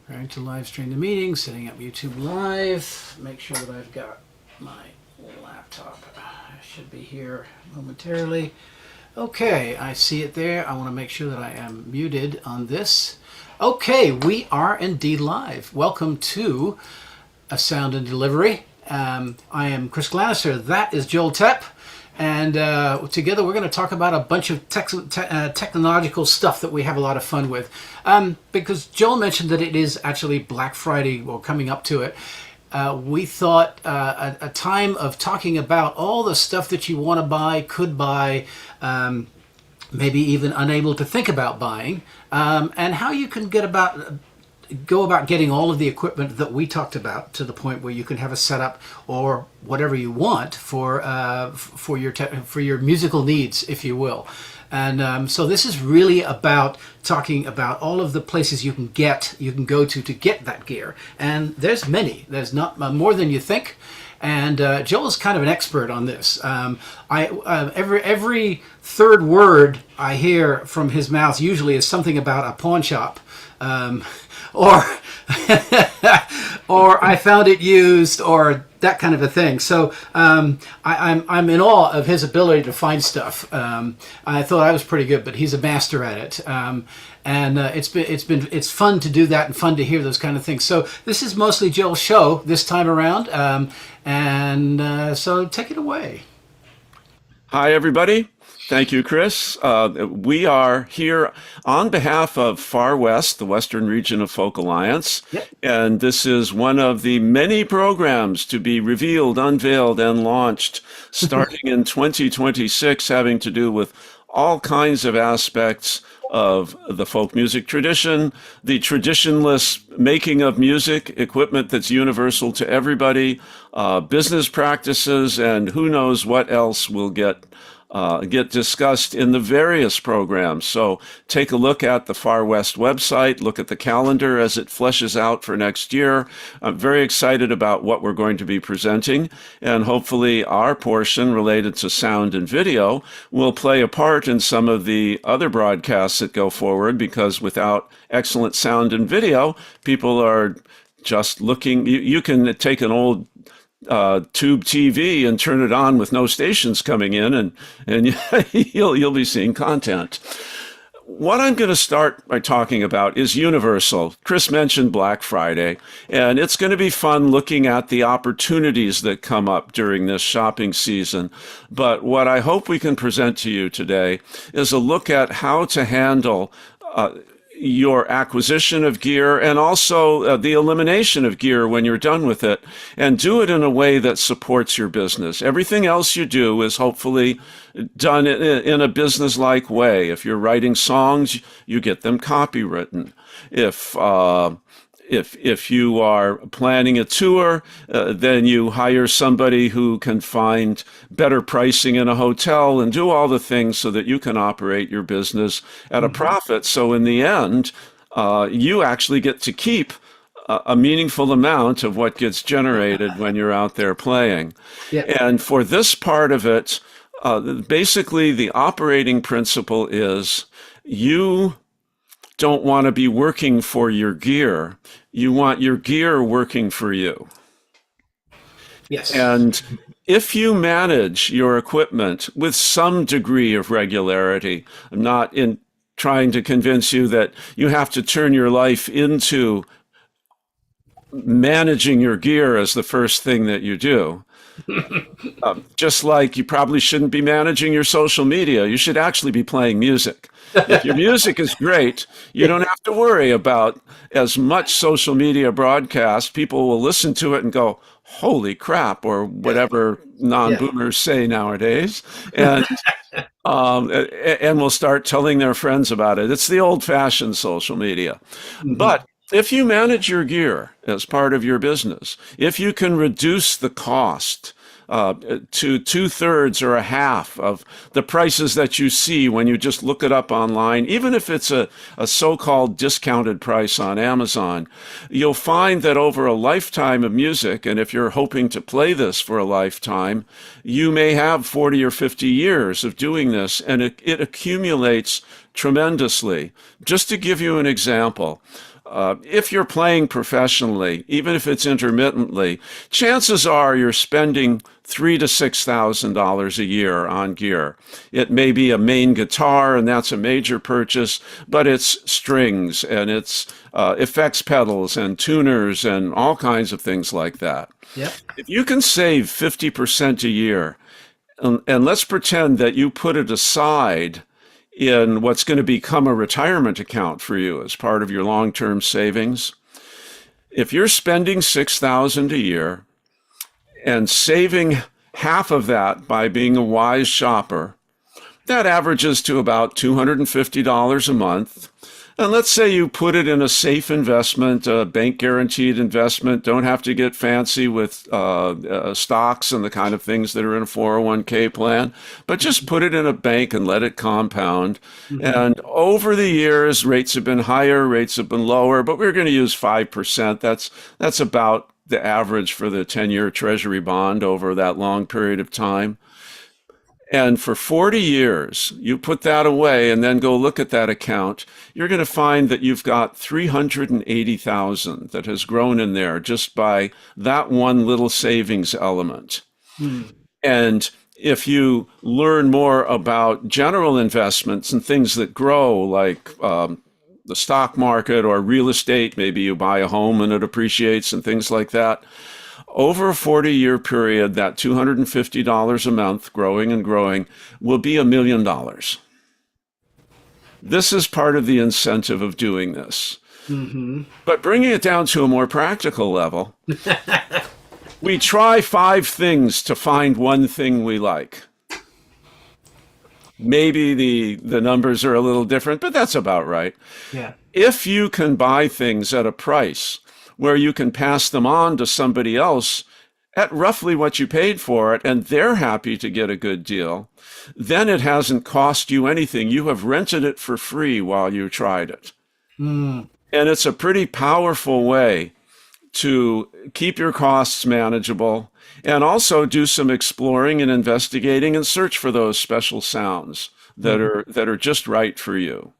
Preparing to live stream the meeting, setting up YouTube Live. Make sure that I've got my laptop. I should be here momentarily. Okay, I see it there. I want to make sure that I am muted on this. Okay, we are indeed live. Welcome to A Sound and Delivery. I am Chris Glannister. That is Joel Tepp. And together we're going to talk about a bunch of technological stuff that we have a lot of fun with. Because Joel mentioned that it is actually Black Friday, or coming up to it. We thought a time of talking about all the stuff that you want to buy, could buy, maybe even unable to think about buying, and how you can go about getting all of the equipment that we talked about to the point where you can have a setup or whatever you want for your musical needs, if you will. And so this is really about talking about all of the places you can go to get that gear. And there's many. There's not more than you think. And Joel is kind of an expert on this. Every third word I hear from his mouth usually is something about a pawn shop. Or or I found it used, or that kind of a thing. So I'm in awe of his ability to find stuff. I thought I was pretty good, but he's a master at it. And it's fun to do that and fun to hear those kind of things. So this is mostly Joel's show this time around, so take it away. Hi, everybody. Thank you, Chris. We are here on behalf of Far West, the Western Region of Folk Alliance. Yep. And this is one of the many programs to be revealed, unveiled, and launched starting in 2026, having to do with all kinds of aspects of the folk music tradition, the traditionless making of music, equipment that's universal to everybody, business practices, and who knows what else will get discussed in the various programs. So take a look at the Far West website, look at the calendar as it fleshes out for next year. I'm very excited about what we're going to be presenting, and hopefully our portion related to sound and video will play a part in some of the other broadcasts that go forward, because without excellent sound and video, people are just looking. You can take an old tube TV and turn it on with no stations coming in, and you'll be seeing content. What I'm going to start by talking about is universal. Chris mentioned Black Friday, and it's going to be fun looking at the opportunities that come up during this shopping season. But what I hope we can present to you today is a look at how to handle your acquisition of gear, and also the elimination of gear when you're done with it, and do it in a way that supports your business. Everything else you do is hopefully done in a business-like way. If you're writing songs, you get them copywritten. If you are planning a tour, then you hire somebody who can find better pricing in a hotel and do all the things so that you can operate your business at a profit. So in the end, you actually get to keep a meaningful amount of what gets generated when you're out there playing. Yeah. And for this part of it, basically the operating principle is you don't want to be working for your gear. You want your gear working for you. Yes. And if you manage your equipment with some degree of regularity, I'm not in trying to convince you that you have to turn your life into managing your gear as the first thing that you do. Just like you probably shouldn't be managing your social media. You should actually be playing music. If your music is great, you don't have to worry about as much social media broadcast. People will listen to it and go, holy crap, or whatever non-boomers say nowadays. And will start telling their friends about it. It's the old-fashioned social media. Mm-hmm. But if you manage your gear as part of your business, if you can reduce the cost to 2/3 or a half of the prices that you see when you just look it up online, even if it's a so-called discounted price on Amazon, you'll find that over a lifetime of music, and if you're hoping to play this for a lifetime, you may have 40 or 50 years of doing this, and it accumulates tremendously. Just to give you an example, if you're playing professionally, even if it's intermittently, chances are you're spending $3,000 to $6,000 a year on gear. It may be a main guitar, and that's a major purchase, but it's strings and it's effects pedals and tuners and all kinds of things like that. Yep. If you can save 50% a year, and let's pretend that you put it aside in what's going to become a retirement account for you as part of your long-term savings. If you're spending $6,000 a year and saving half of that by being a wise shopper, that averages to about $250 a month. And let's say you put it in a safe investment, a bank guaranteed investment, don't have to get fancy with stocks and the kind of things that are in a 401k plan, but just put it in a bank and let it compound. Mm-hmm. And over the years, rates have been higher, rates have been lower, but we're going to use 5%. That's about the average for the 10-year Treasury bond over that long period of time. And for 40 years, you put that away and then go look at that account, you're going to find that you've got 380,000 that has grown in there just by that one little savings element. And if you learn more about general investments and things that grow, like the stock market or real estate, maybe you buy a home and it appreciates and things like that, over a 40-year period, that $250 a month, growing and growing, will be $1 million. This is part of the incentive of doing this. Mm-hmm. But bringing it down to a more practical level, we try 5 things to find one thing we like. Maybe the numbers are a little different, but that's about right. Yeah. If you can buy things at a price where you can pass them on to somebody else at roughly what you paid for it, and they're happy to get a good deal, then it hasn't cost you anything. You have rented it for free while you tried it. And it's a pretty powerful way to keep your costs manageable and also do some exploring and investigating and search for those special sounds that are just right for you.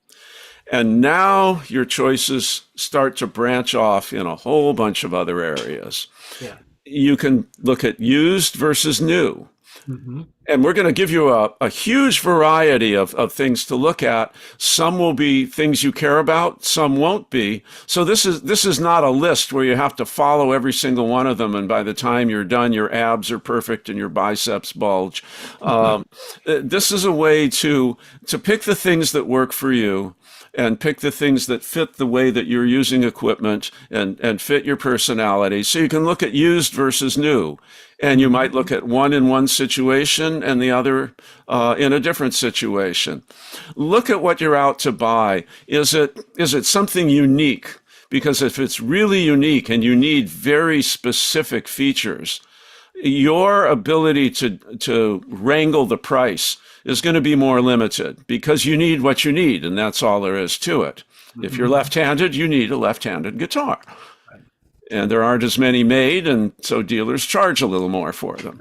And now your choices start to branch off in a whole bunch of other areas. Yeah. You can look at used versus new. Mm-hmm. And we're going to give you a huge variety of things to look at. Some will be things you care about, some won't be. So this is not a list where you have to follow every single one of them, and by the time you're done, your abs are perfect and your biceps bulge. This is a way to pick the things that work for you and pick the things that fit the way that you're using equipment and fit your personality. So you can look at used versus new. And you might look at one in one situation and the other in a different situation. Look at what you're out to buy. Is it something unique? Because if it's really unique and you need very specific features, your ability to wrangle the price is going to be more limited because you need what you need, and that's all there is to it. Mm-hmm. If you're left-handed, you need a left-handed guitar. And there aren't as many made, and so dealers charge a little more for them.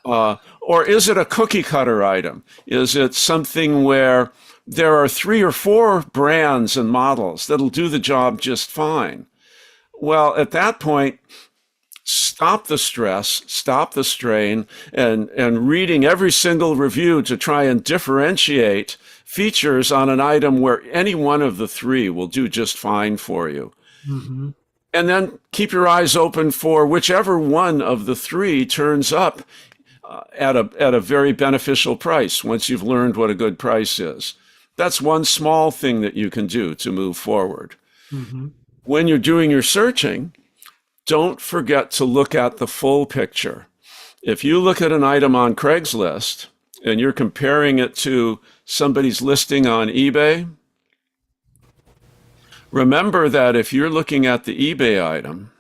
Or is it a cookie cutter item? Is it something where there are 3 or 4 brands and models that'll do the job just fine? Well, at that point, stop the stress, stop the strain, and reading every single review to try and differentiate features on an item where any one of the 3 will do just fine for you. Mm-hmm. And then keep your eyes open for whichever one of the 3 turns up at a very beneficial price once you've learned what a good price is. That's one small thing that you can do to move forward. Mm-hmm. When you're doing your searching, don't forget to look at the full picture. If you look at an item on Craigslist and you're comparing it to somebody's listing on eBay, remember that if you're looking at the eBay item,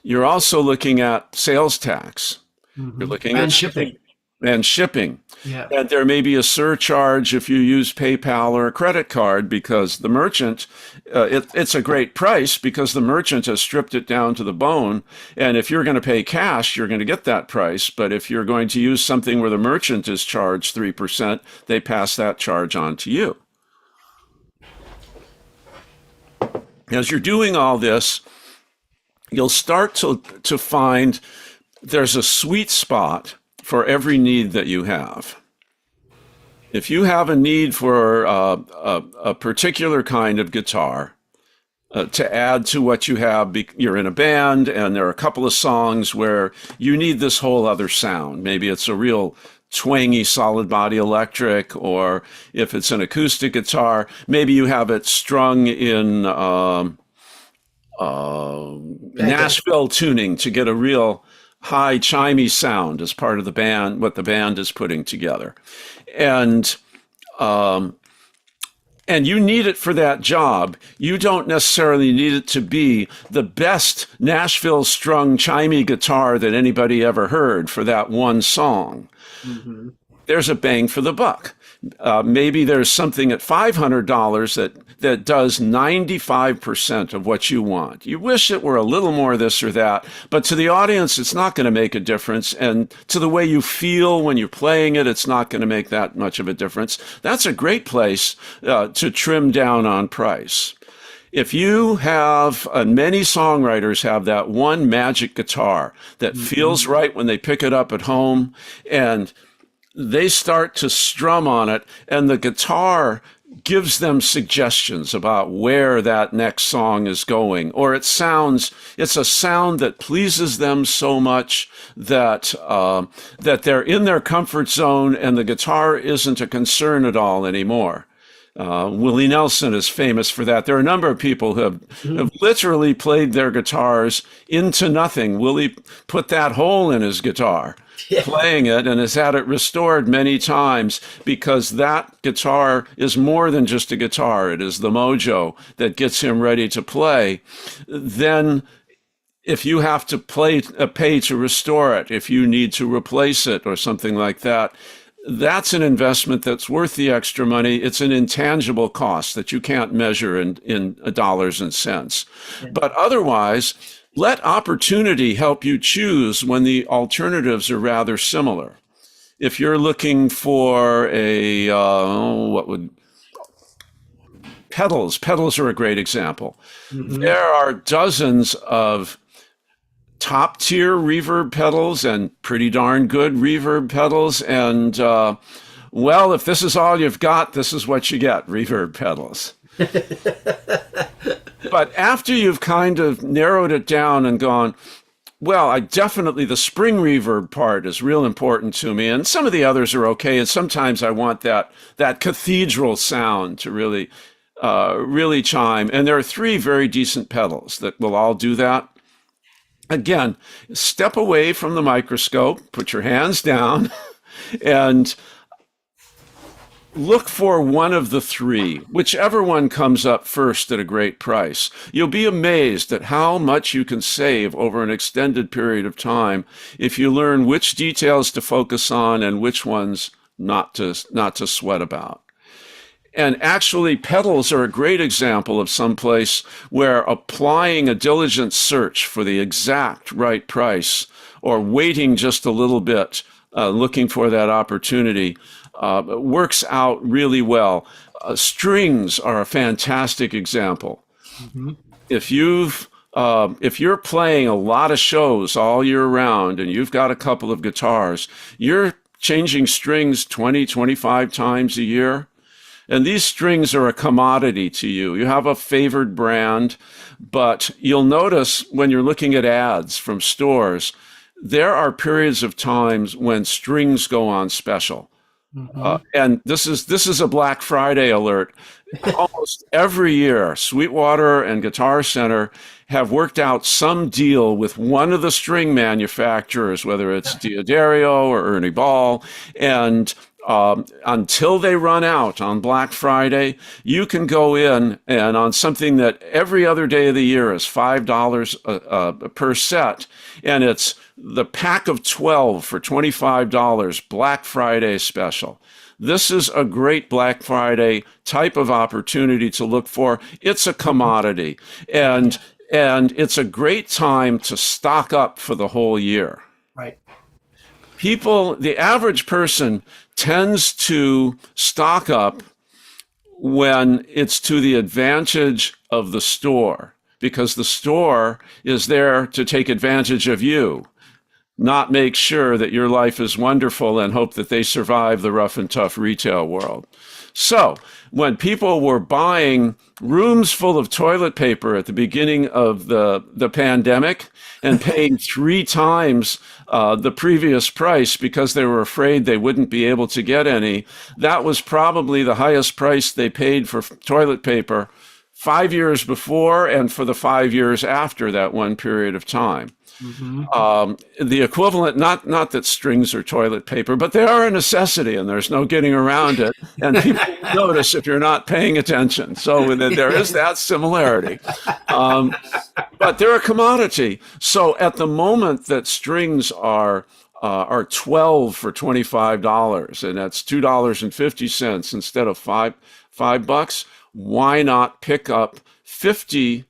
you're also looking at sales tax. Mm-hmm. You're looking at shipping. Yeah. And there may be a surcharge if you use PayPal or a credit card because the merchant, it's a great price because the merchant has stripped it down to the bone. And if you're going to pay cash, you're going to get that price. But if you're going to use something where the merchant is charged 3%, they pass that charge on to you. As you're doing all this, you'll start to find there's a sweet spot for every need that you have. If you have a need for a particular kind of guitar to add to what you have, you're in a band and there are a couple of songs where you need this whole other sound. Maybe it's a real twangy solid body electric, or if it's an acoustic guitar, maybe you have it strung in Nashville tuning to get a real high chimey sound as part of the band, what the band is putting together. And you need it for that job. You don't necessarily need it to be the best Nashville strung chimey guitar that anybody ever heard for that one song. Mm-hmm. There's a bang for the buck. Maybe there's something at $500 that does 95% of what you want. You wish it were a little more this or that, but to the audience, it's not going to make a difference. And to the way you feel when you're playing it, it's not going to make that much of a difference. That's a great place to trim down on price. If you have, and many songwriters have that one magic guitar that feels right when they pick it up at home, and they start to strum on it, and the guitar gives them suggestions about where that next song is going, or it's a sound that pleases them so much that that they're in their comfort zone, and the guitar isn't a concern at all anymore. Willie Nelson is famous for that. There are a number of people who have literally played their guitars into nothing. Willie put that hole in his guitar, playing it, and has had it restored many times, because that guitar is more than just a guitar. It is the mojo that gets him ready to play. Then if you have to pay to restore it, if you need to replace it or something like that, that's an investment that's worth the extra money. It's an intangible cost that you can't measure in dollars and cents. Yeah. But otherwise, let opportunity help you choose when the alternatives are rather similar. If you're looking for pedals are a great example. Mm-hmm. There are dozens of top tier reverb pedals and pretty darn good reverb pedals. And, well, if this is all you've got, this is what you get, reverb pedals. But after you've kind of narrowed it down and gone, well, the spring reverb part is real important to me, and some of the others are okay, and sometimes I want that cathedral sound to really chime. And there are 3 very decent pedals that will all do that. Again, step away from the microscope, put your hands down, and look for one of the 3, whichever one comes up first at a great price. You'll be amazed at how much you can save over an extended period of time if you learn which details to focus on and which ones not to sweat about. And actually, pedals are a great example of someplace where applying a diligent search for the exact right price, or waiting just a little bit, looking for that opportunity, works out really well. Strings are a fantastic example. Mm-hmm. If you're playing a lot of shows all year round and you've got a couple of guitars, you're changing strings 20, 25 times a year. And these strings are a commodity to you. You have a favored brand, but you'll notice when you're looking at ads from stores, there are periods of times when strings go on special. Mm-hmm. And this is a Black Friday alert. Almost every year, Sweetwater and Guitar Center have worked out some deal with one of the string manufacturers, whether it's Diodario or Ernie Ball, and until they run out on Black Friday, you can go in and on something that every other day of the year is $5 per set, and it's the pack of 12 for $25, Black Friday special. This is a great Black Friday type of opportunity to look for. It's a commodity, and it's a great time to stock up for the whole year. Right. The average person tends to stock up when it's to the advantage of the store, because the store is there to take advantage of you, not make sure that your life is wonderful and hope that they survive the rough and tough retail world. So, when people were buying rooms full of toilet paper at the beginning of the pandemic and paying 3 times the previous price because they were afraid they wouldn't be able to get any, that was probably the highest price they paid for toilet paper 5 years before and for the 5 years after that one period of time. Mm-hmm. The equivalent, not that strings are toilet paper, but they are a necessity and there's no getting around it. And people notice if you're not paying attention. So there is that similarity. But they're a commodity. So at the moment that strings are 12 for $25, and that's $2.50 instead of $5, why not pick up 50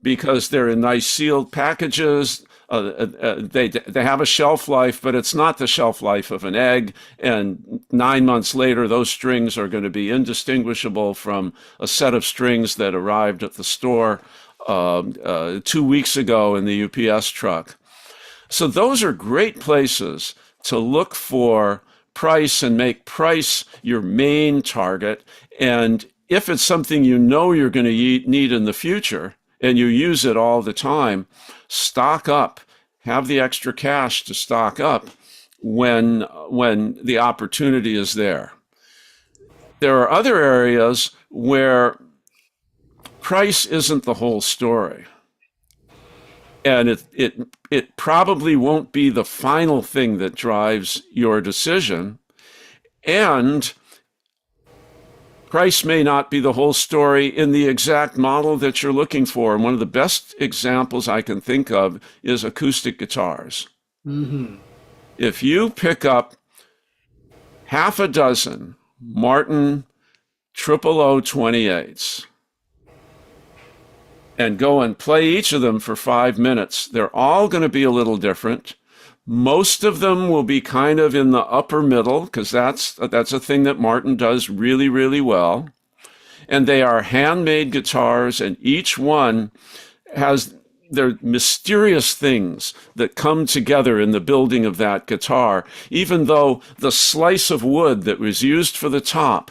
because they're in nice sealed packages. They have a shelf life, but it's not the shelf life of an egg. And 9 months later, those strings are going to be indistinguishable from a set of strings that arrived at the store 2 weeks ago in the UPS truck. So those are great places to look for price and make price your main target. And if it's something you know you're going to need in the future, and you use it all the time, stock up. Have the extra cash to stock up when the opportunity is there. There are other areas where price isn't the whole story. And it probably won't be the final thing that drives your decision. And price may not be the whole story in the exact model that you're looking for. And one of the best examples I can think of is acoustic guitars. Mm-hmm. If you pick up half a dozen Martin 00028s and go and play each of them for 5 minutes, they're all going to be a little different. Most of them will be kind of in the upper middle because that's a thing that Martin does really, really well. And they are handmade guitars, and each one has their mysterious things that come together in the building of that guitar, even though the slice of wood that was used for the top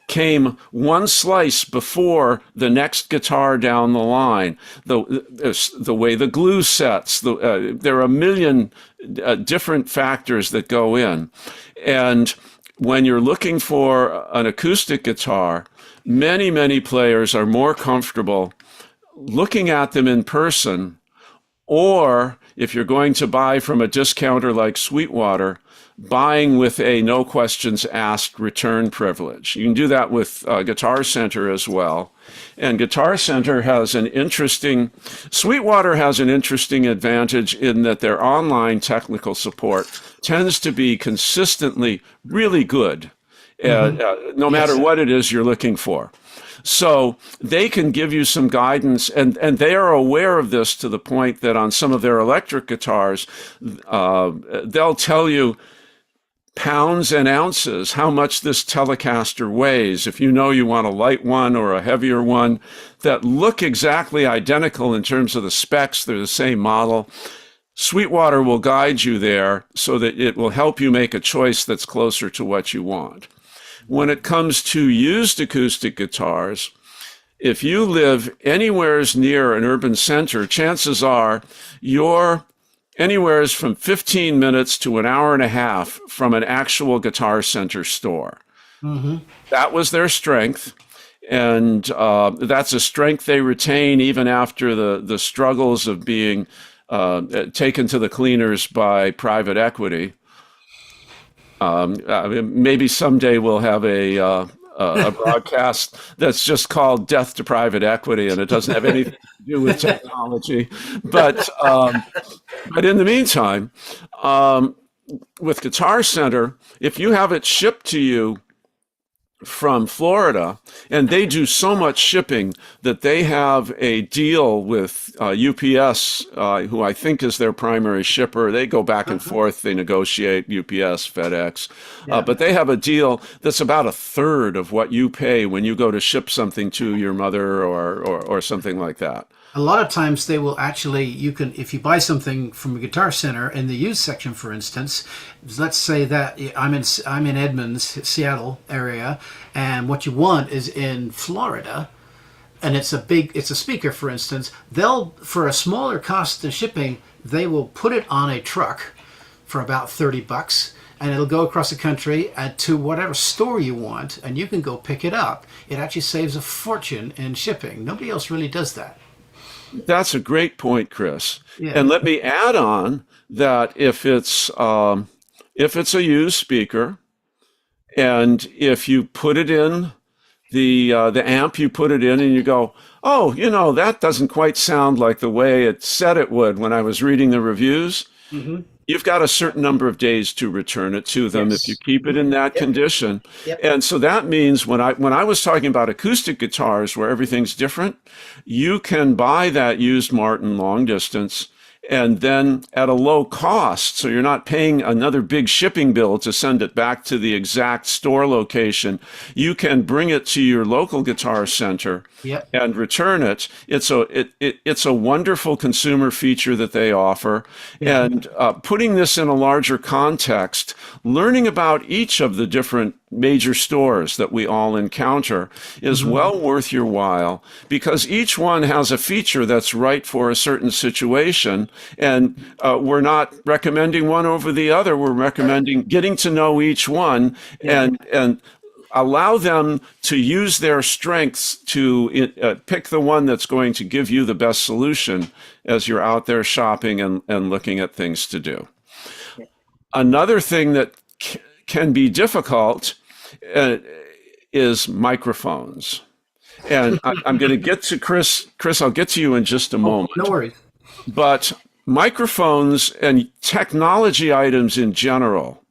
came one slice before the next guitar down the line. The way the glue sets, there are a million different factors that go in. And when you're looking for an acoustic guitar, many, many players are more comfortable looking at them in person, or if you're going to buy from a discounter like Sweetwater, buying with a no questions asked return privilege. You can do that with Guitar Center as well. And Guitar Center has Sweetwater has an interesting advantage in that their online technical support tends to be consistently really good, no matter what it is you're looking for. So they can give you some guidance, and they are aware of this to the point that on some of their electric guitars, they'll tell you pounds and ounces how much this Telecaster weighs. If you know you want a light one or a heavier one that look exactly identical in terms of the specs, they're the same model, Sweetwater will guide you there so that it will help you make a choice that's closer to what you want. When it comes to used acoustic guitars, if you live anywhere near an urban center, chances are you're anywhere from 15 minutes to an hour and a half from an actual Guitar Center store. Mm-hmm. That was their strength. And that's a strength they retain even after the struggles of being taken to the cleaners by private equity. Maybe someday we'll have a broadcast that's just called Death to Private Equity, and it doesn't have anything to do with technology. But in the meantime, with Guitar Center, if you have it shipped to you from Florida, and they do so much shipping that they have a deal with UPS, who I think is their primary shipper. They go back and forth, they negotiate UPS, FedEx, Yeah. but they have a deal that's about a third of what you pay when you go to ship something to your mother or something like that. A lot of times they will actually, you can, if you buy something from a Guitar Center in the used section, for instance, let's say that I'm in Edmonds, Seattle area, and what you want is in Florida, and it's a speaker, for instance. They'll, for a smaller cost of shipping, they will put it on a truck for about $30, and it'll go across the country to whatever store you want, and you can go pick it up. It actually saves a fortune in shipping. Nobody else really does that. That's a great point, Chris. Yeah. And let me add on that if it's a used speaker, and if you put it in the amp, you put it in, and you go, oh, that doesn't quite sound like the way it said it would when I was reading the reviews. Mm-hmm. You've got a certain number of days to return it to them if you Yes. keep it in that Yep. condition. Yep. And so that means when I was talking about acoustic guitars where everything's different, you can buy that used Martin long distance and then at a low cost. So you're not paying another big shipping bill to send it back to the exact store location. You can bring it to your local guitar center Yep. and return it. It's a wonderful consumer feature that they offer. Yeah. And putting this in a larger context, learning about each of the different major stores that we all encounter is well worth your while because each one has a feature that's right for a certain situation. And we're not recommending one over the other. We're recommending getting to know each one and allow them to use their strengths to pick the one that's going to give you the best solution as you're out there shopping and looking at things to do. Another thing that can be difficult is microphones. And I'm going to get to Chris. Chris, I'll get to you in just a moment. No worries. But microphones and technology items in general,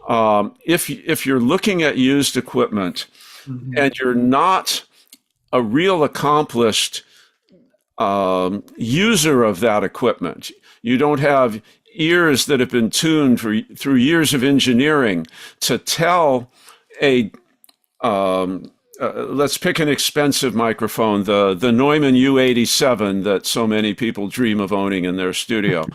if you're looking at used equipment and you're not a real accomplished user of that equipment, you don't have ears that have been tuned through years of engineering to tell let's pick an expensive microphone, the Neumann U87 that so many people dream of owning in their studio.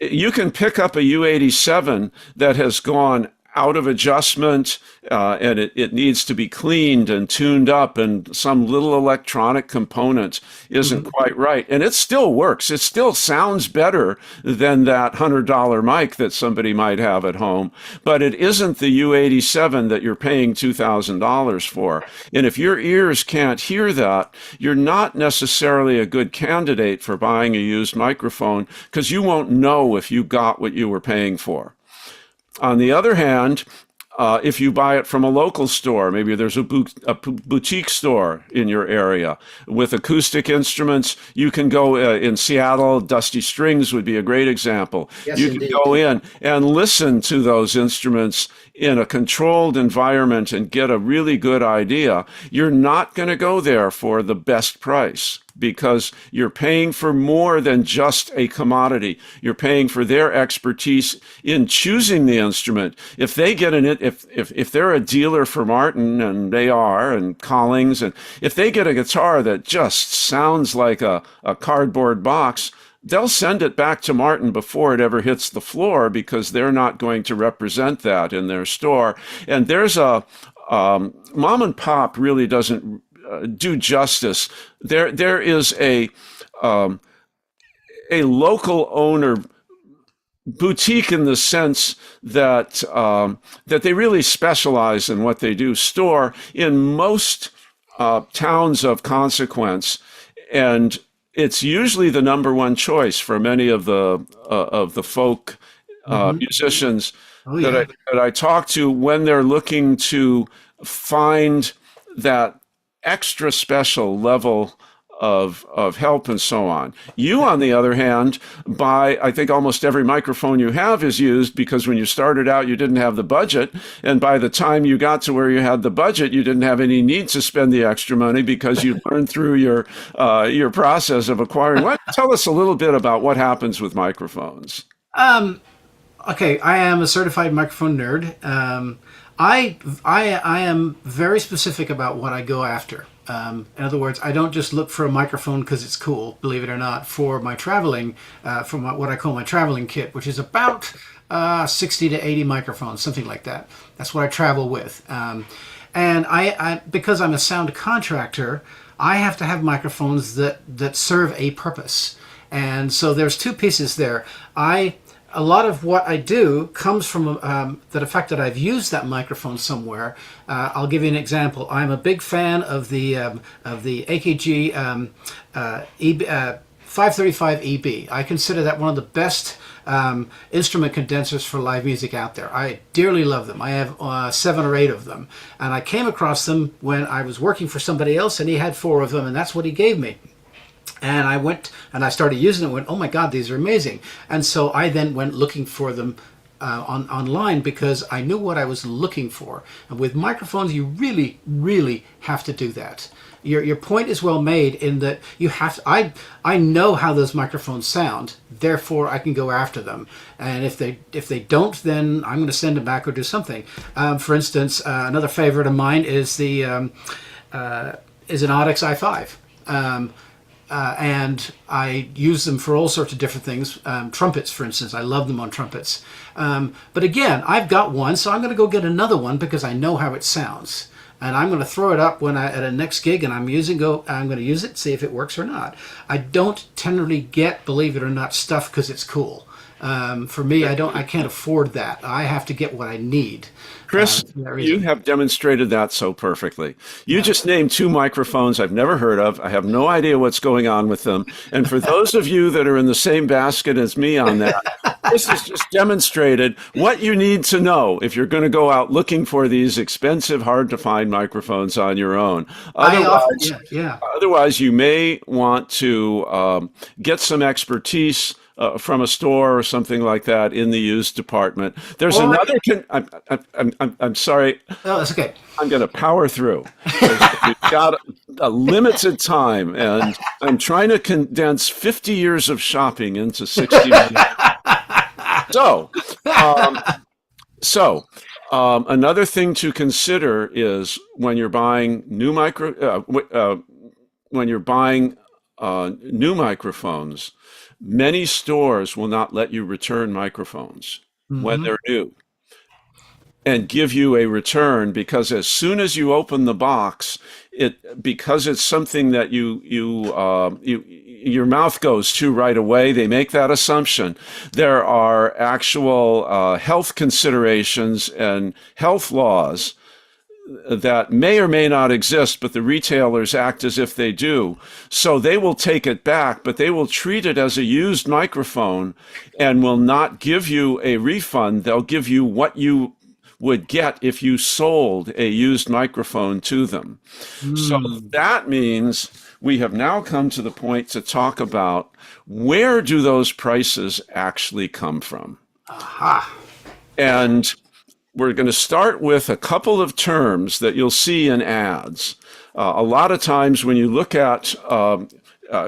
You can pick up a U87 that has gone out of adjustment and it needs to be cleaned and tuned up and some little electronic component isn't quite right. And it still works. It still sounds better than that $100 mic that somebody might have at home, but it isn't the U87 that you're paying $2,000 for. And if your ears can't hear that, you're not necessarily a good candidate for buying a used microphone because you won't know if you got what you were paying for. On the other hand, if you buy it from a local store, maybe there's a boutique store in your area with acoustic instruments, you can go in Seattle, Dusty Strings would be a great example. Yes, you indeed. can go in and listen to those instruments in a controlled environment and get a really good idea. You're not going to go there for the best price because you're paying for more than just a commodity. You're paying for their expertise in choosing the instrument. If they get if they're a dealer for Martin, and they are, and Collings, and if they get a guitar that just sounds like a cardboard box, they'll send it back to Martin before it ever hits the floor because they're not going to represent that in their store. And there's mom and pop really doesn't do justice. There is a local owner boutique in the sense that that they really specialize in what they do. Store in most towns of consequence, and it's usually the number one choice for many of the folk musicians Oh, yeah. that I talk to when they're looking to find that extra special level of help and so on. You, on the other hand, buy, I think almost every microphone you have is used because when you started out, you didn't have the budget. And by the time you got to where you had the budget, you didn't have any need to spend the extra money because you learned through your process of acquiring. Tell us a little bit about what happens with microphones. Okay, I am a certified microphone nerd. I am very specific about what I go after. In other words, I don't just look for a microphone because it's cool, believe it or not, for my traveling, what I call my traveling kit, which is about 60 to 80 microphones, something like that. That's what I travel with. And because I'm a sound contractor, I have to have microphones that serve a purpose. And so there's two pieces there. A lot of what I do comes from the fact that I've used that microphone somewhere. I'll give you an example. I'm a big fan of the AKG 535 EB. I consider that one of the best instrument condensers for live music out there. I dearly love them. I have 7 or 8 of them. And I came across them when I was working for somebody else, and he had 4 of them, and that's what he gave me. And I went and I started using them and went, oh my God, these are amazing. And so I then went looking for them online because I knew what I was looking for. And with microphones, you really, really have to do that. Your point is well made in that you have to, I know how those microphones sound, therefore I can go after them. And if they don't, then I'm going to send them back or do something. For instance, another favorite of mine is an Audix i5. And I use them for all sorts of different things. Trumpets, for instance, I love them on trumpets. But again, I've got one, so I'm going to go get another one because I know how it sounds. And I'm going to throw it up at a next gig, and I'm going to use it, see if it works or not. I don't generally get, believe it or not, stuff because it's cool. For me, I can't afford that. I have to get what I need. Chris, you have demonstrated that so perfectly. You just named 2 microphones I've never heard of. I have no idea what's going on with them. And for those of you that are in the same basket as me on that, this has just demonstrated what you need to know if you're going to go out looking for these expensive, hard-to-find microphones on your own. Otherwise, you may want to get some expertise from a store or something like that in the used department. There's another. I'm sorry. Oh, that's okay. I'm going to power through. We've got a limited time, and I'm trying to condense 50 years of shopping into 60 minutes. Another thing to consider is when you're buying new microphones. Many stores will not let you return microphones when they're new and give you a return because as soon as you open the box, because it's something that your mouth goes to right away, they make that assumption. There are actual health considerations and health laws that may or may not exist, but the retailers act as if they do. So they will take it back, but they will treat it as a used microphone and will not give you a refund. They'll give you what you would get if you sold a used microphone to them. So that means we have now come to the point to talk about where do those prices actually come from? Aha. And we're going to start with a couple of terms that you'll see in ads. A lot of times when you look at,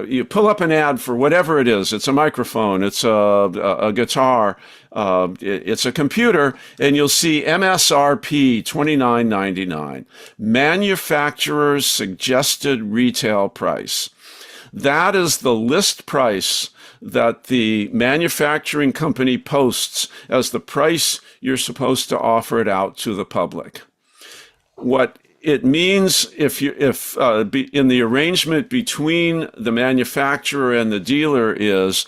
you pull up an ad for whatever it is, it's a microphone, it's a guitar, it's a computer, and you'll see MSRP $29.99, manufacturer's suggested retail price. That is the list price that the manufacturing company posts as the price you're supposed to offer it out to the public. What it means if in the arrangement between the manufacturer and the dealer is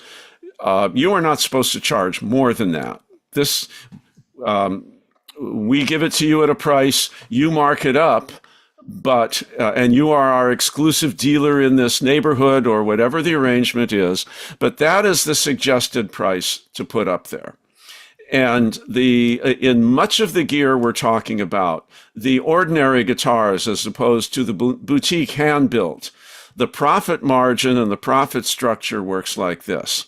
you are not supposed to charge more than that. We give it to you at a price, you mark it up, but and you are our exclusive dealer in this neighborhood or whatever the arrangement is, but that is the suggested price to put up there. And in much of the gear we're talking about, the ordinary guitars as opposed to the boutique hand-built, The profit margin and the profit structure works like this.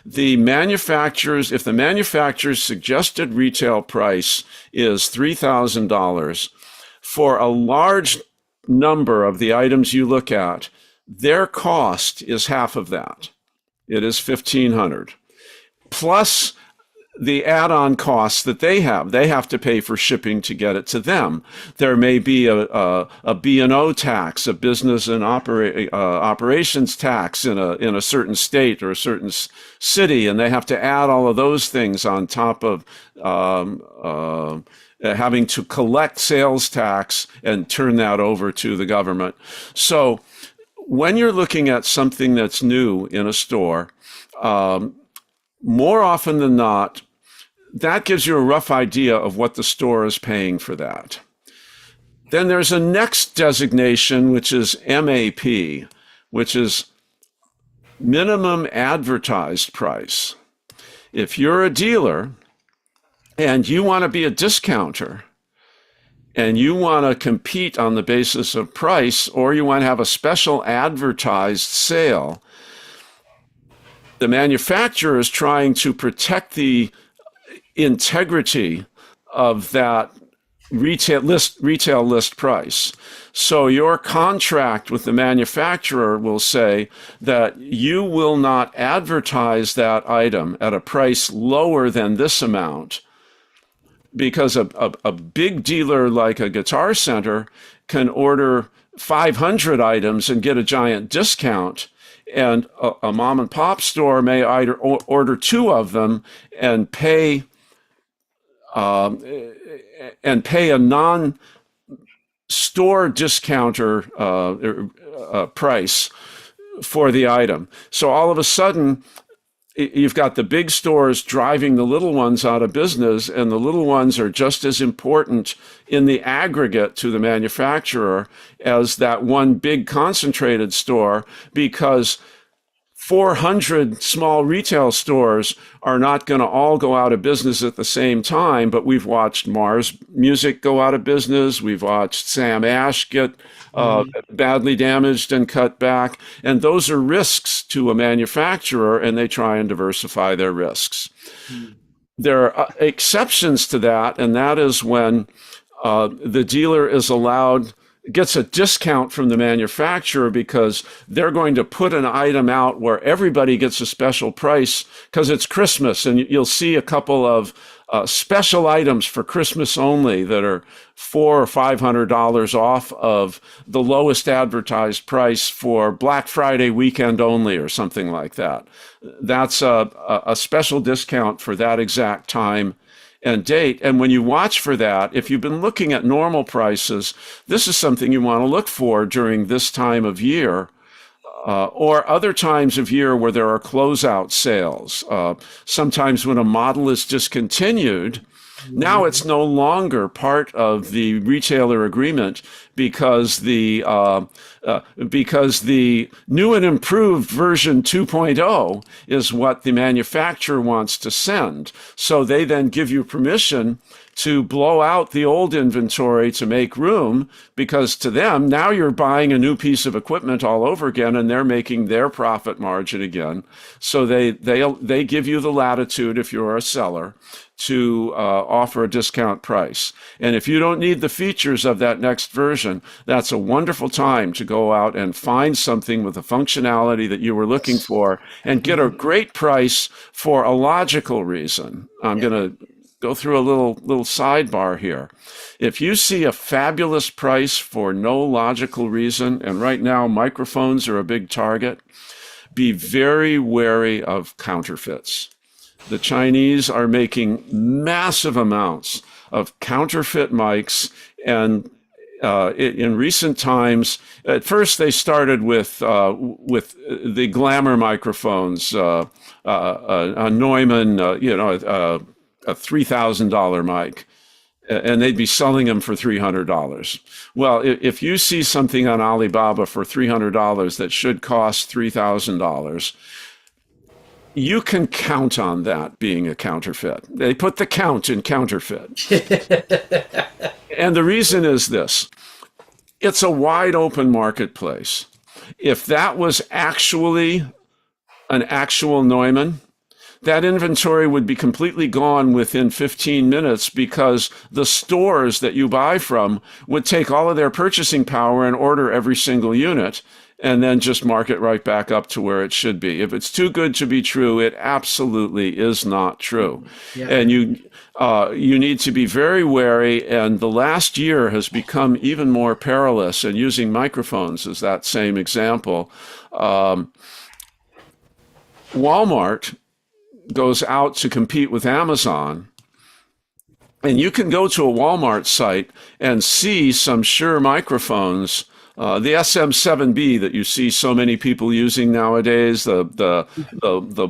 The manufacturers, if the manufacturer's suggested retail price is $3,000, for a large number of the items you look at, their cost is half of that. It is $1,500. Plus the add-on costs that they have to pay for shipping to get it to them. There may be a B&O tax, a business and operations tax in a certain state or a certain city, and they have to add all of those things on top of having to collect sales tax and turn that over to the government. So when you're looking at something that's new in a store, more often than not, that gives you a rough idea of what the store is paying for that. Then there's a next designation, which is MAP, which is minimum advertised price. If you're a dealer and you want to be a discounter and you want to compete on the basis of price, or you want to have a special advertised sale, the manufacturer is trying to protect the integrity of that retail list price. So your contract with the manufacturer will say that you will not advertise that item at a price lower than this amount, because a big dealer like a Guitar Center can order 500 items and get a giant discount, and a mom and pop store may either order 2 of them and pay a non-store discounter price for the item. So all of a sudden, you've got the big stores driving the little ones out of business, and the little ones are just as important in the aggregate to the manufacturer as that one big concentrated store, because 400 small retail stores are not going to all go out of business at the same time. But we've watched Mars Music go out of business. We've watched Sam Ash get badly damaged and cut back. And those are risks to a manufacturer, and they try and diversify their risks. There are exceptions to that, and that is when the dealer gets a discount from the manufacturer because they're going to put an item out where everybody gets a special price because it's Christmas, and you'll see a couple of special items for Christmas only that are $400 or $500 off of the lowest advertised price for Black Friday weekend only or something like that. That's a special discount for that exact time and date. And when you watch for that, if you've been looking at normal prices, this is something you want to look for during this time of year, or other times of year where there are closeout sales. Sometimes when a model is discontinued, now it's no longer part of the retailer agreement because the new and improved version 2.0 is what the manufacturer wants to send. So they then give you permission to blow out the old inventory to make room, because to them, now you're buying a new piece of equipment all over again, and they're making their profit margin again. So they give you the latitude, if you're a seller, to offer a discount price. And if you don't need the features of that next version, that's a wonderful time to go out and find something with the functionality that you were looking for and get a great price for a logical reason. I'm going to go through a little sidebar here. If you see a fabulous price for no logical reason, and right now microphones are a big target, be very wary of counterfeits. The Chinese are making massive amounts of counterfeit mics, and in recent times, at first they started with the glamour microphones, a Neumann, a $3,000 mic, and they'd be selling them for $300. Well, if you see something on Alibaba for $300 that should cost $3,000, you can count on that being a counterfeit. They put the count in counterfeit. And the reason is this: it's a wide open marketplace. If that was actually an actual Neumann, that inventory would be completely gone within 15 minutes because the stores that you buy from would take all of their purchasing power and order every single unit and then just mark it right back up to where it should be. If it's too good to be true, it absolutely is not true. Yeah. And you need to be very wary. And the last year has become even more perilous. And using microphones as that same example, Walmart goes out to compete with Amazon. And you can go to a Walmart site and see some Shure microphones, the SM7B that you see so many people using nowadays, the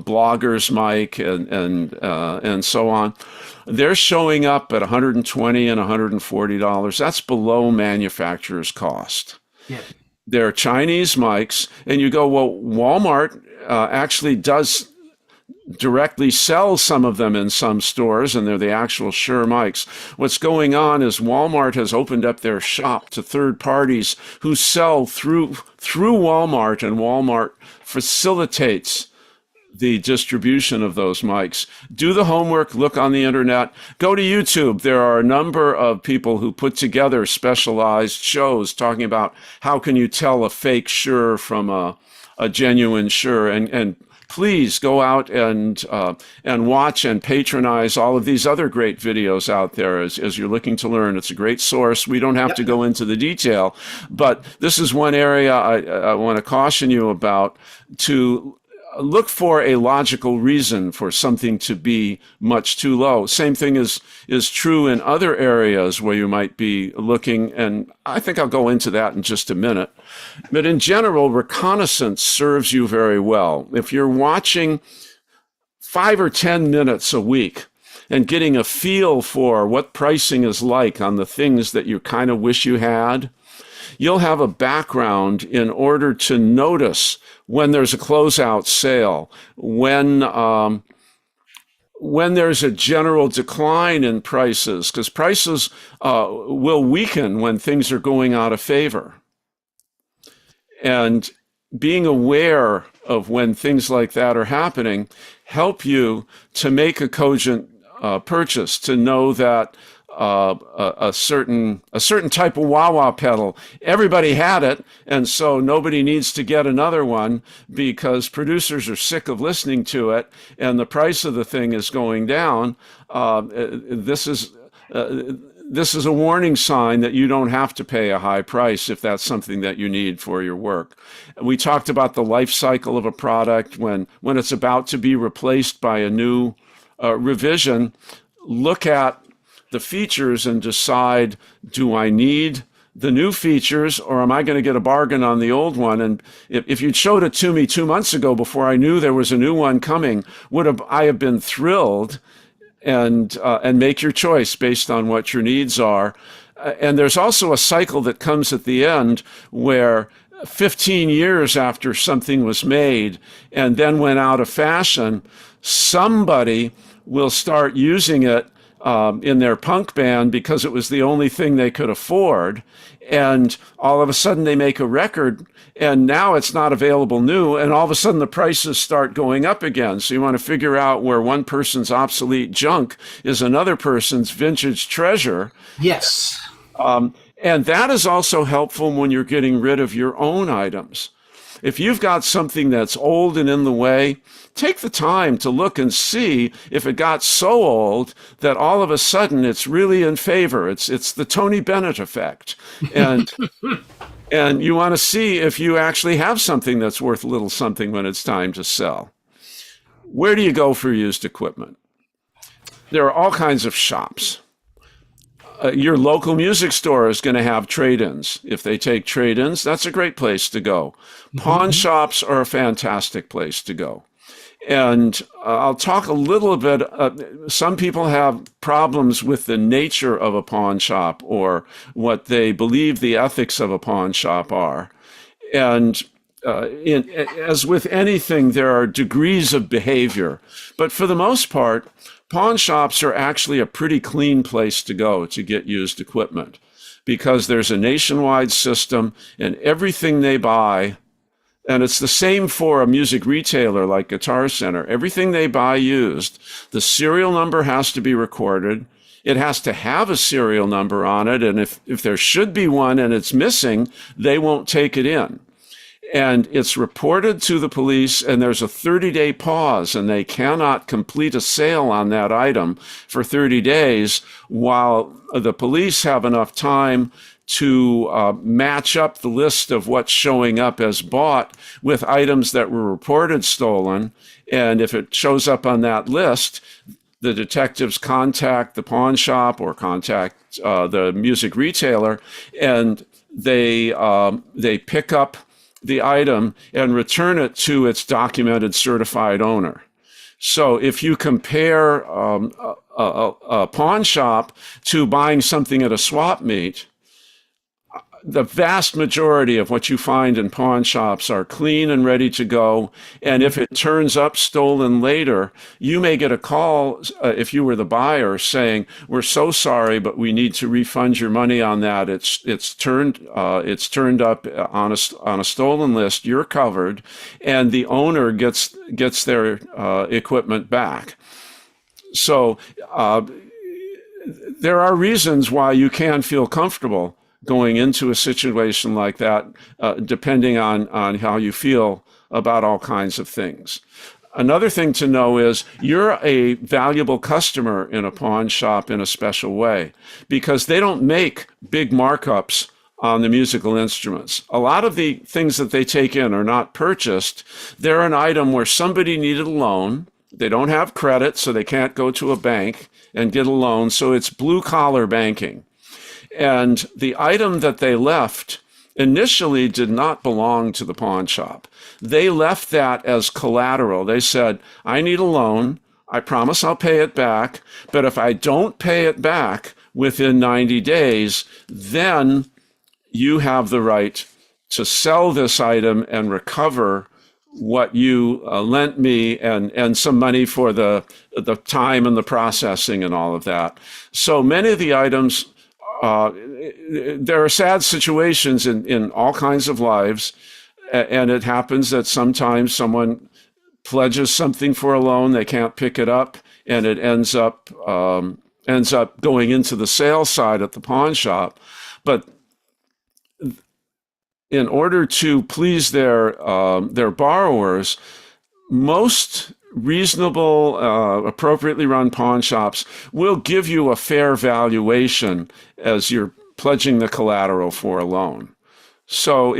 blogger's mic and so on. They're showing up at $120 and $140. That's below manufacturer's cost. Yeah. They're Chinese mics, and you go, well, Walmart actually does directly sell some of them in some stores, and they're the actual Shure mics. What's going on is Walmart has opened up their shop to third parties who sell through Walmart, and Walmart facilitates the distribution of those mics. Do the homework, look on the internet, go to YouTube. There are a number of people who put together specialized shows talking about how can you tell a fake Shure from a genuine Shure, and please go out and watch and patronize all of these other great videos out there as you're looking to learn. It's a great source. We don't have to go into the detail, but this is one area I want to caution you about, to look for a logical reason for something to be much too low. Same thing is true in other areas where you might be looking, and I think I'll go into that in just a minute. But in general, Reconnaissance serves you very well. If you're watching 5 or 10 minutes a week and getting a feel for what pricing is like on the things that you kind of wish you had, you'll have a background in order to notice when there's a closeout sale, when there's a general decline in prices, because prices will weaken when things are going out of favor. And being aware of when things like that are happening help you to make a cogent purchase, to know that a certain type of wah-wah pedal, everybody had it, and so nobody needs to get another one because producers are sick of listening to it, and the price of the thing is going down. This is a warning sign that you don't have to pay a high price if that's something that you need for your work. We talked about the life cycle of a product. When it's about to be replaced by a new revision, look at the features and decide, do I need the new features, or am I going to get a bargain on the old one? And if you'd showed it to me 2 months ago before I knew there was a new one coming, I have been thrilled, and make your choice based on what your needs are. And there's also a cycle that comes at the end where 15 years after something was made and then went out of fashion, somebody will start using it in their punk band because it was the only thing they could afford. And all of a sudden they make a record, and now it's not available new, and all of a sudden the prices start going up again. So you want to figure out where one person's obsolete junk is another person's vintage treasure. Yes. And that is also helpful when you're getting rid of your own items. If you've got something that's old and in the way, take the time to look and see if it got so old that all of a sudden it's really in favor. It's the Tony Bennett effect. And and you want to see if you actually have something that's worth a little something when it's time to sell. Where do you go for used equipment? There are all kinds of shops. Your local music store is going to have trade-ins. If they take trade-ins, that's a great place to go. Pawn shops are a fantastic place to go. And I'll talk a little bit. Some people have problems with the nature of a pawn shop or what they believe the ethics of a pawn shop are. And as with anything, there are degrees of behavior. But for the most part, pawn shops are actually a pretty clean place to go to get used equipment because there's a nationwide system, and everything they buy And it's the same for a music retailer like Guitar Center. Everything they buy used, the serial number has to be recorded. It has to have a serial number on it. And if there should be one and it's missing, they won't take it in. And it's reported to the police, and there's a 30-day pause, and they cannot complete a sale on that item for 30 days while the police have enough time to match up the list of what's showing up as bought with items that were reported stolen. And if it shows up on that list, the detectives contact the pawn shop or contact the music retailer, and they pick up the item and return it to its documented certified owner. So if you compare a pawn shop to buying something at a swap meet, the vast majority of what you find in pawn shops are clean and ready to go. And if it turns up stolen later, you may get a call if you were the buyer saying, "We're so sorry, but we need to refund your money on that. It's turned up on a stolen list. You're covered," and the owner gets their equipment back. So there are reasons why you can feel comfortable going into a situation like that, depending on how you feel about all kinds of things. Another thing to know is you're a valuable customer in a pawn shop in a special way because they don't make big markups on the musical instruments. A lot of the things that they take in are not purchased. They're an item where somebody needed a loan. They don't have credit, so they can't go to a bank and get a loan. So it's blue collar banking. And the item that they left initially did not belong to the pawn shop. They left that as collateral. They said, "I need a loan. I promise I'll pay it back. But if I don't pay it back within 90 days, then you have the right to sell this item and recover what you lent me and some money for the time and the processing and all of that." So many of the items, there are sad situations in all kinds of lives, and it happens that sometimes someone pledges something for a loan, they can't pick it up, and it ends up going into the sale side at the pawn shop. But in order to please their borrowers, most reasonable, appropriately run pawn shops will give you a fair valuation as you're pledging the collateral for a loan. So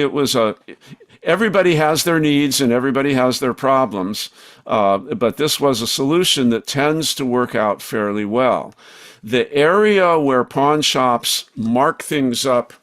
everybody has their needs and everybody has their problems, but this was a solution that tends to work out fairly well. The area where pawn shops mark things up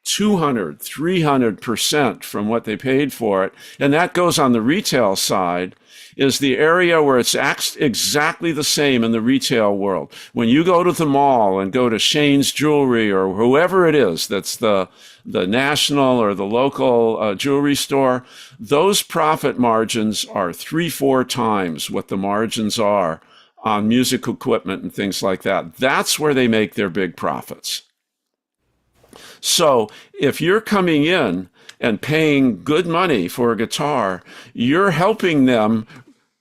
200, 300% from what they paid for it, and that goes on the retail side, is the area where it's exactly the same in the retail world. When you go to the mall and go to Shane's Jewelry or whoever it is, that's the national or the local jewelry store, those profit margins are 3-4 times what the margins are on music equipment and things like that. That's where they make their big profits. So if you're coming in and paying good money for a guitar, you're helping them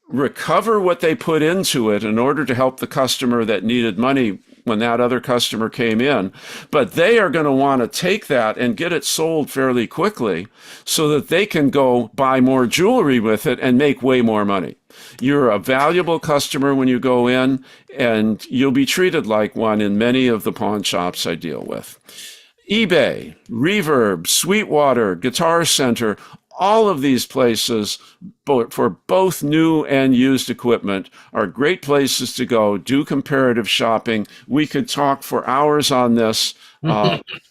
recover what they put into it in order to help the customer that needed money when that other customer came in. But they are going to want to take that and get it sold fairly quickly so that they can go buy more jewelry with it and make way more money. You're a valuable customer when you go in, and you'll be treated like one in many of the pawn shops I deal with. eBay, Reverb, Sweetwater, Guitar Center, all of these places for both new and used equipment are great places to go, do comparative shopping. We could talk for hours on this,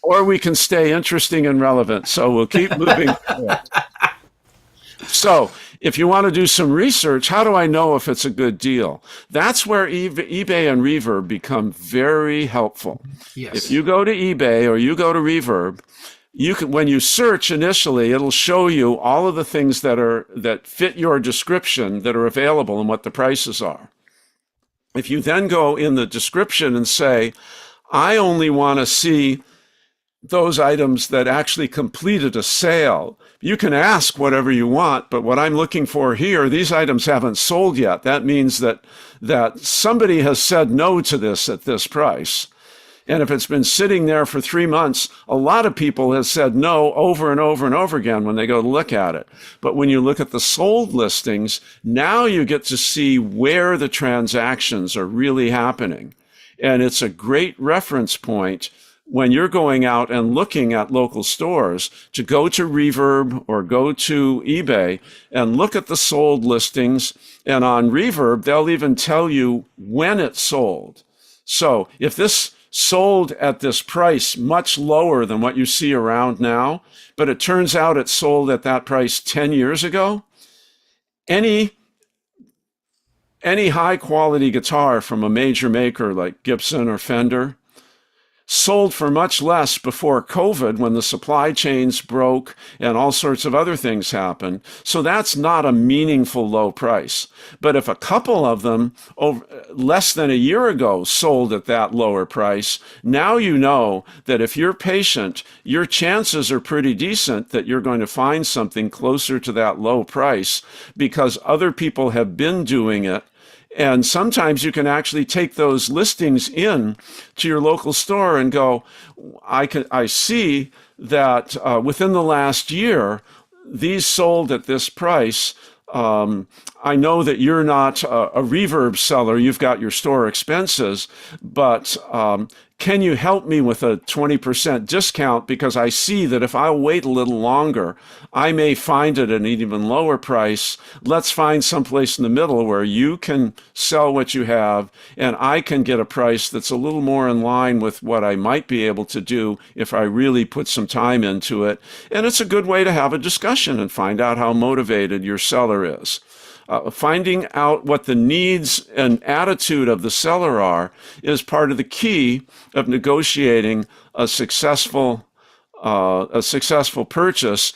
or we can stay interesting and relevant. So we'll keep moving forward. So if you want to do some research, how do I know if it's a good deal? That's where eBay and Reverb become very helpful. Yes. If you go to eBay or you go to Reverb, you can, when you search initially, it'll show you all of the things that fit your description that are available and what the prices are. If you then go in the description and say, I only want to see those items that actually completed a sale. You can ask whatever you want, but what I'm looking for here, these items haven't sold yet. That means that somebody has said no to this at this price. And if it's been sitting there for 3 months, a lot of people have said no over and over and over again when they go to look at it. But when you look at the sold listings, now you get to see where the transactions are really happening. And it's a great reference point when you're going out and looking at local stores to go to Reverb or go to eBay and look at the sold listings. And on Reverb, they'll even tell you when it sold. So if this sold at this price much lower than what you see around now, but it turns out it sold at that price 10 years ago, any high quality guitar from a major maker like Gibson or Fender sold for much less before COVID when the supply chains broke and all sorts of other things happened. So that's not a meaningful low price. But if a couple of them less than a year ago sold at that lower price, now you know that if you're patient, your chances are pretty decent that you're going to find something closer to that low price because other people have been doing it. And sometimes you can actually take those listings in to your local store and go, I see that within the last year, these sold at this price. I know that you're not a Reverb seller. You've got your store expenses, but can you help me with a 20% discount? Because I see that if I wait a little longer, I may find it at an even lower price. Let's find someplace in the middle where you can sell what you have and I can get a price that's a little more in line with what I might be able to do if I really put some time into it. And it's a good way to have a discussion and find out how motivated your seller is. Finding out what the needs and attitude of the seller are is part of the key of negotiating a successful purchase.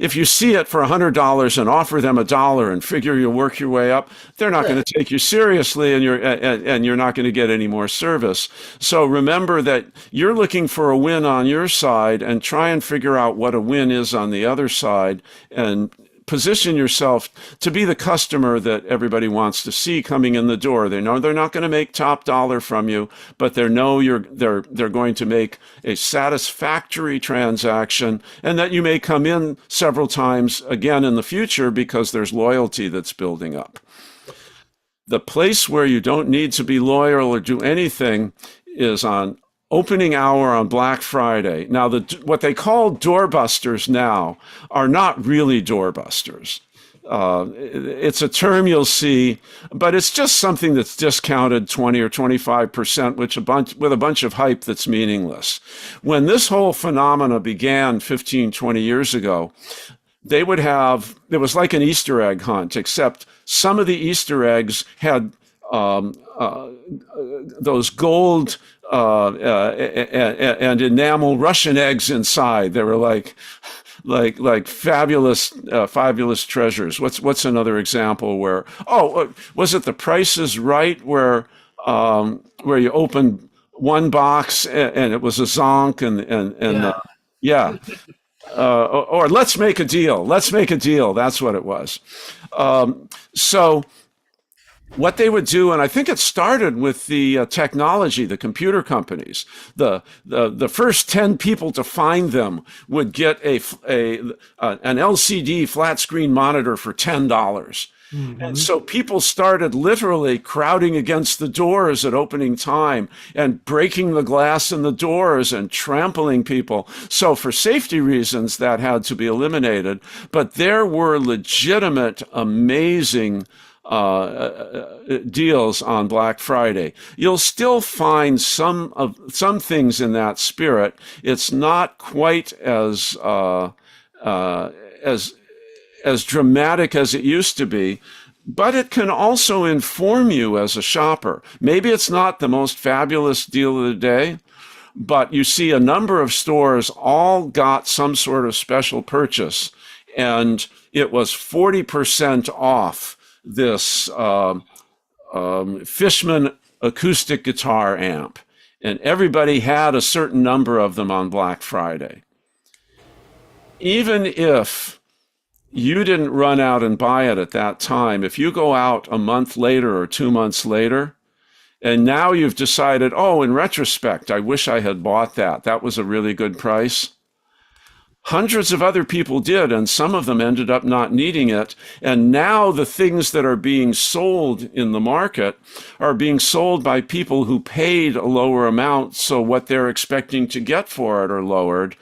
If you see it for $100 and offer them $1 and figure you'll work your way up, they're not going to take you seriously, and you're not going to get any more service. So remember that you're looking for a win on your side, and try and figure out what a win is on the other side, and position yourself to be the customer that everybody wants to see coming in the door. They know they're not going to make top dollar from you, but they know they're going to make a satisfactory transaction, and that you may come in several times again in the future because there's loyalty that's building up. The place where you don't need to be loyal or do anything is on opening hour on Black Friday. Now, what they call doorbusters now are not really doorbusters. It's a term you'll see, but it's just something that's discounted 20 or 25%, with a bunch of hype that's meaningless. When this whole phenomena began 15, 20 years ago, it was like an Easter egg hunt, except some of the Easter eggs had those gold and enamel Russian eggs inside. They were like fabulous treasures. What's another example where? Oh, was it The Price is Right, where you opened one box and it was a zonk and yeah. Or Let's Make a Deal. Let's Make a Deal. That's what it was. So what they would do, and I think it started with the technology, the computer companies. The first 10 people to find them would get an LCD flat screen monitor for $10. Mm-hmm. And so people started literally crowding against the doors at opening time and breaking the glass in the doors and trampling people. So for safety reasons, that had to be eliminated. But there were legitimate, amazing deals on Black Friday. You'll still find some things in that spirit. It's not quite as dramatic as it used to be, but it can also inform you as a shopper. Maybe it's not the most fabulous deal of the day, but you see a number of stores all got some sort of special purchase, and it was 40% off this Fishman acoustic guitar amp. and everybody had a certain number of them on Black Friday. Even if you didn't run out and buy it at that time, if you go out a month later or 2 months later, and now you've decided, oh, in retrospect, I wish I had bought that. That was a really good price. Hundreds of other people did, and some of them ended up not needing it. And now the things that are being sold in the market are being sold by people who paid a lower amount, so what they're expecting to get for it are lowered.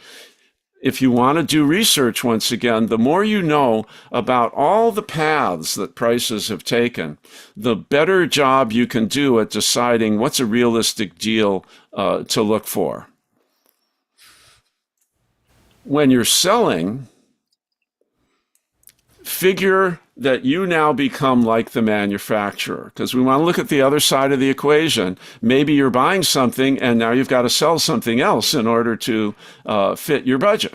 If you want to do research, once again, the more you know about all the paths that prices have taken, the better job you can do at deciding what's a realistic deal to look for. When you're selling, figure that you now become like the manufacturer, because we want to look at the other side of the equation. Maybe you're buying something and now you've got to sell something else in order to fit your budget.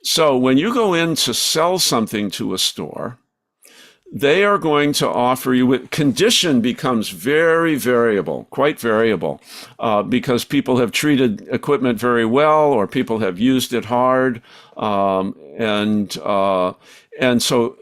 So when you go in to sell something to a store, they are going to offer you, condition becomes very variable, quite variable, because people have treated equipment very well or people have used it hard. And so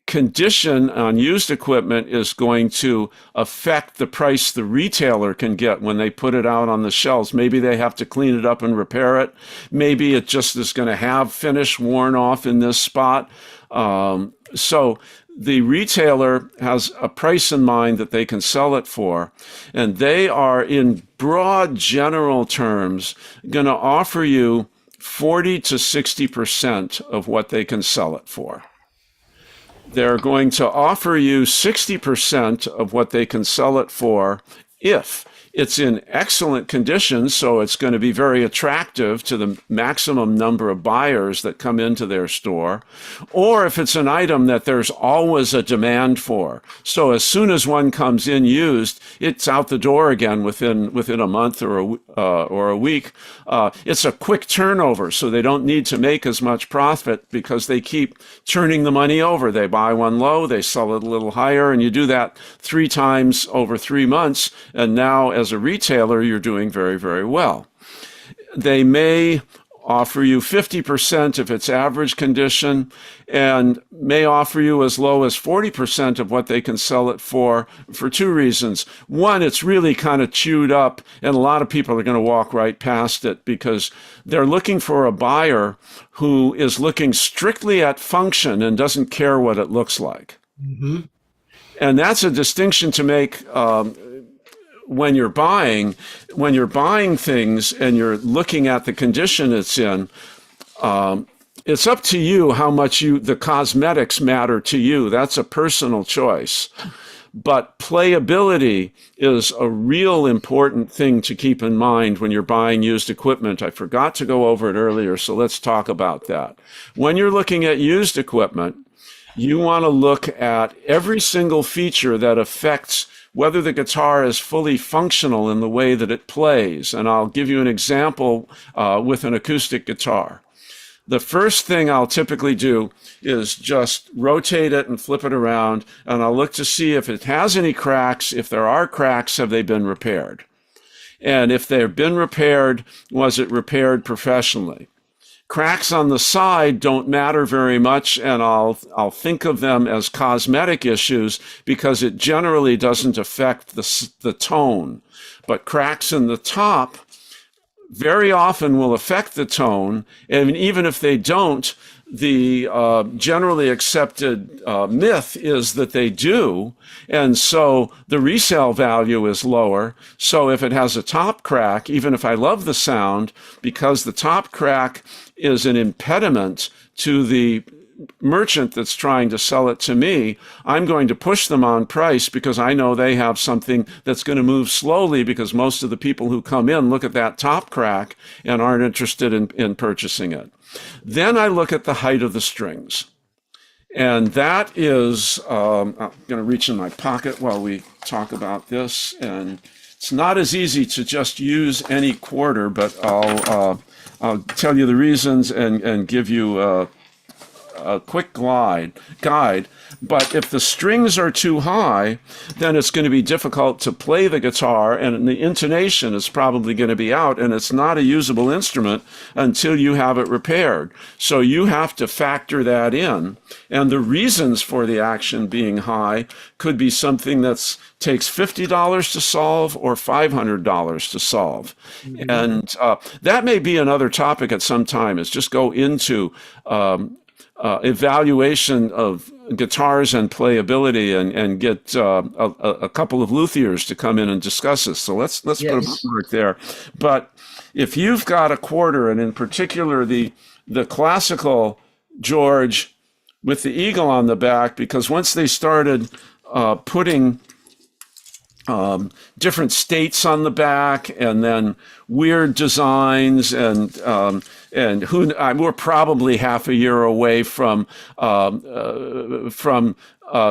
condition on used equipment is going to affect the price the retailer can get when they put it out on the shelves. Maybe they have to clean it up and repair it. Maybe it just is going to have finish worn off in this spot. So the retailer has a price in mind that they can sell it for, and they are, in broad general terms, going to offer you 40 to 60% of what they can sell it for. They're going to offer you 60% of what they can sell it for if it's in excellent condition, so it's going to be very attractive to the maximum number of buyers that come into their store, or if it's an item that there's always a demand for. So as soon as one comes in used, it's out the door again within a month or a week. It's a quick turnover, so they don't need to make as much profit because they keep turning the money over. They buy one low, they sell it a little higher, and you do that 3 times over 3 months, and now as a retailer, you're doing very, very well. They may offer you 50% if it's average condition, and may offer you as low as 40% of what they can sell it for 2 reasons. One, it's really kind of chewed up, and a lot of people are going to walk right past it because they're looking for a buyer who is looking strictly at function and doesn't care what it looks like. Mm-hmm. And that's a distinction to make when you're buying things and you're looking at the condition it's in. It's up to you how much the cosmetics matter to you. That's a personal choice. But playability is a real important thing to keep in mind when you're buying used equipment. I forgot to go over it earlier, so let's talk about that. When you're looking at used equipment, you want to look at every single feature that affects whether the guitar is fully functional in the way that it plays. And I'll give you an example with an acoustic guitar. The first thing I'll typically do is just rotate it and flip it around, and I'll look to see if it has any cracks. If there are cracks, have they been repaired? And if they've been repaired, was it repaired professionally? Cracks on the side don't matter very much, and I'll think of them as cosmetic issues because it generally doesn't affect the tone. But cracks in the top very often will affect the tone, and even if they don't, the generally accepted myth is that they do, and so the resale value is lower. So if it has a top crack, even if I love the sound, because the top crack is an impediment to the merchant that's trying to sell it to me, I'm going to push them on price because I know they have something that's going to move slowly, because most of the people who come in look at that top crack and aren't interested in purchasing it. Then I look at the height of the strings. And that is, I'm going to reach in my pocket while we talk about this. And it's not as easy to just use any quarter, but I'll tell you the reasons and give you a quick guide. But if the strings are too high, then it's going to be difficult to play the guitar, and the intonation is probably going to be out, and it's not a usable instrument until you have it repaired. So you have to factor that in. And the reasons for the action being high could be something that takes $50 to solve or $500 to solve. Mm-hmm. And that may be another topic at some time, is just go into evaluation of guitars and playability, and get a couple of luthiers to come in and discuss this. So let's put a bookmark there. But if you've got a quarter, and in particular the classical George with the eagle on the back, because once they started putting different states on the back, and then weird designs, and we're probably half a year away from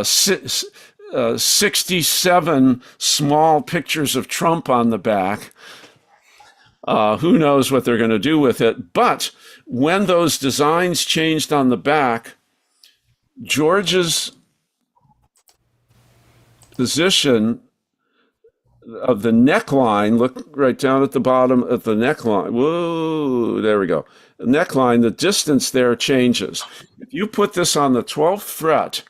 67 small pictures of Trump on the back. Who knows what they're going to do with it? But when those designs changed on the back, George's position of the neckline, look right down at the bottom of the neckline. Whoa, there we go. The neckline, the distance there changes. If you put this on the 12th fret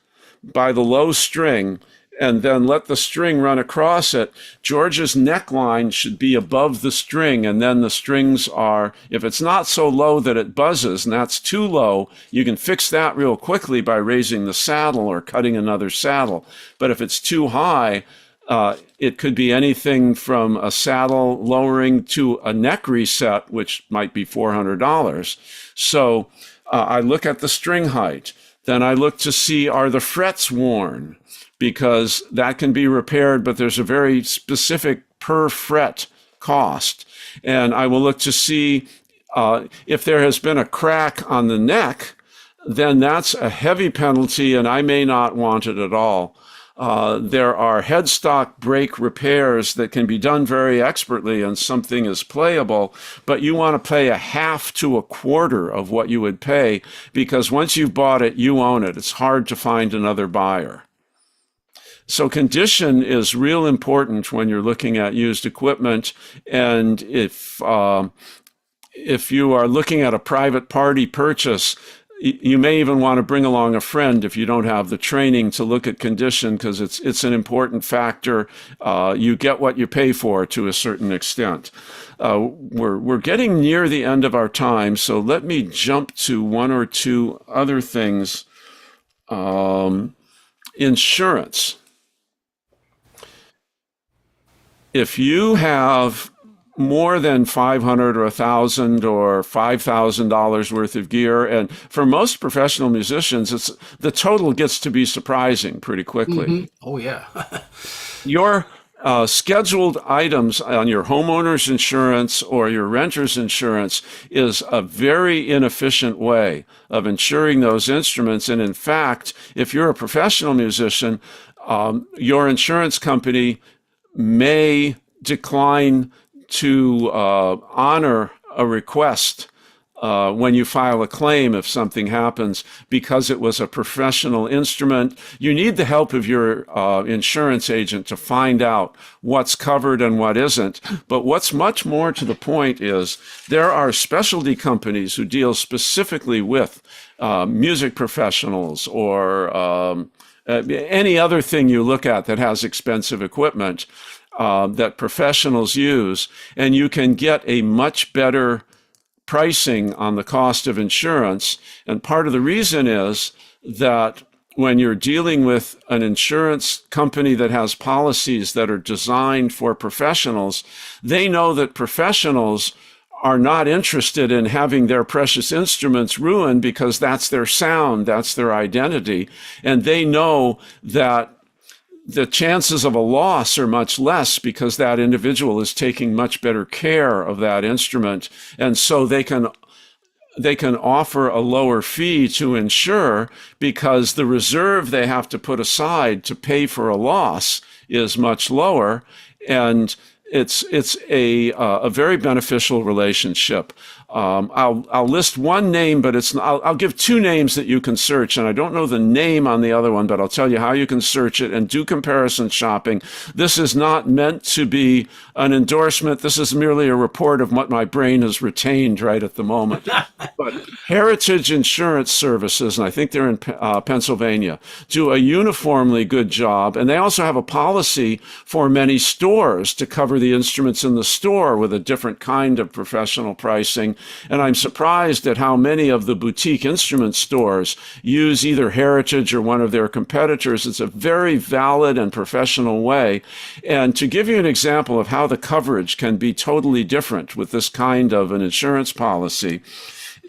by the low string, and then let the string run across it, George's neckline should be above the string, and then the strings are, if it's not so low that it buzzes, and that's too low, you can fix that real quickly by raising the saddle or cutting another saddle. But if it's too high, it could be anything from a saddle lowering to a neck reset, which might be $400. So I look at the string height. Then I look to see, are the frets worn? Because that can be repaired, but there's a very specific per fret cost. And I will look to see if there has been a crack on the neck, then that's a heavy penalty, and I may not want it at all. There are headstock brake repairs that can be done very expertly, and something is playable, but you want to pay a half to a quarter of what you would pay, because once you've bought it, you own it. It's hard to find another buyer. So condition is real important when you're looking at used equipment. And if you are looking at a private party purchase, you may even want to bring along a friend if you don't have the training to look at condition, because it's an important factor. You get what you pay for to a certain extent. We're getting near the end of our time, so let me jump to one or two other things. Insurance. If you have more than $500 or $1,000 or $5,000 worth of gear, and for most professional musicians, the total gets to be surprising pretty quickly. Mm-hmm. Oh yeah. Your scheduled items on your homeowner's insurance or your renter's insurance is a very inefficient way of insuring those instruments. And in fact, if you're a professional musician, your insurance company may decline to honor a request when you file a claim if something happens, because it was a professional instrument. You need the help of your insurance agent to find out what's covered and what isn't. But what's much more to the point is there are specialty companies who deal specifically with music professionals or any other thing you look at that has expensive equipment that professionals use, and you can get a much better pricing on the cost of insurance. And part of the reason is that when you're dealing with an insurance company that has policies that are designed for professionals, they know that professionals are not interested in having their precious instruments ruined, because that's their sound, that's their identity. And they know that the chances of a loss are much less because that individual is taking much better care of that instrument. And so they can offer a lower fee to insure, because the reserve they have to put aside to pay for a loss is much lower. And it's a very beneficial relationship. I'll list one name, but I'll give two names that you can search, and I don't know the name on the other one, but I'll tell you how you can search it and do comparison shopping. This is not meant to be an endorsement. This is merely a report of what my brain has retained right at the moment. But Heritage Insurance Services, and I think they're in Pennsylvania, do a uniformly good job, and they also have a policy for many stores to cover the instruments in the store with a different kind of professional pricing. And I'm surprised at how many of the boutique instrument stores use either Heritage or one of their competitors. It's a very valid and professional way. And to give you an example of how the coverage can be totally different with this kind of an insurance policy,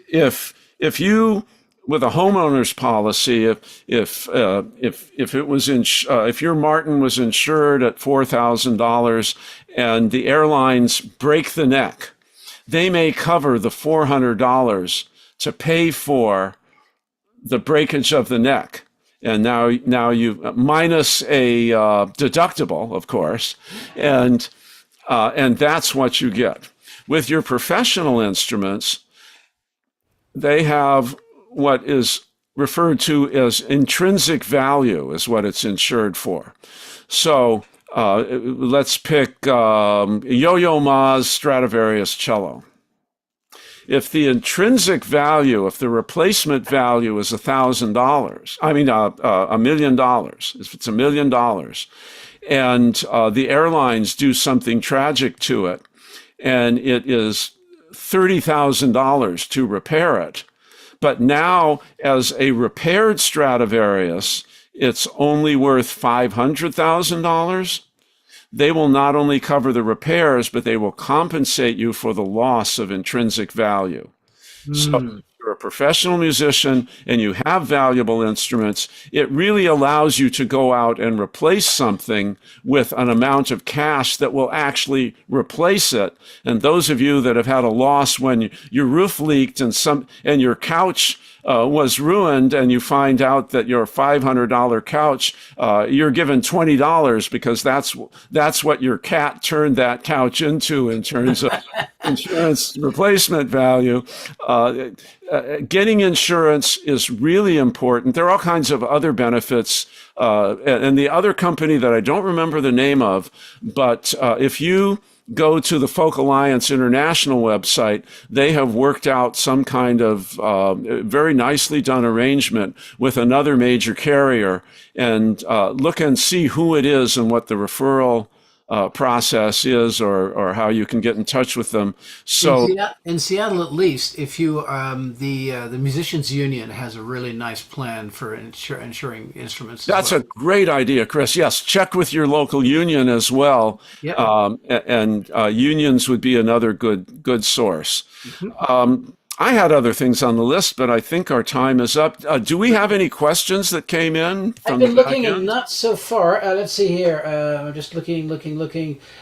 if you with a homeowner's policy, if it was if your Martin was insured at $4,000 and the airlines break the neck, they may cover the $400 to pay for the breakage of the neck. And now you minus a deductible, of course, and that's what you get. With your professional instruments, they have what is referred to as intrinsic value is what it's insured for. So let's pick Yo-Yo Ma's Stradivarius cello. If the intrinsic value, if the replacement value is $1,000, I mean $1 million, if it's $1 million, and the airlines do something tragic to it, and it is $30,000 to repair it, but now as a repaired Stradivarius, it's only worth $500,000. They will not only cover the repairs, but they will compensate you for the loss of intrinsic value. So if you're a professional musician and you have valuable instruments, it really allows you to go out and replace something with an amount of cash that will actually replace it. And those of you that have had a loss when your roof leaked and your couch was ruined, and you find out that your $500 couch, you're given $20 because that's what your cat turned that couch into in terms of insurance replacement value. Getting insurance is really important. There are all kinds of other benefits. And the other company that I don't remember the name of, but if you go to the Folk Alliance International website, they have worked out some kind of very nicely done arrangement with another major carrier, and look and see who it is and what the referral process is, or how you can get in touch with them. So in Seattle, at least, if you the Musicians Union has a really nice plan for insuring instruments. That's a great idea, Chris. Yes, check with your local union as well. Yep. And unions would be another good source. I had other things on the list, but I think our time is up. Do we have any questions that came in from I've been the back looking end? and not so far. Let's see here. I'm just looking.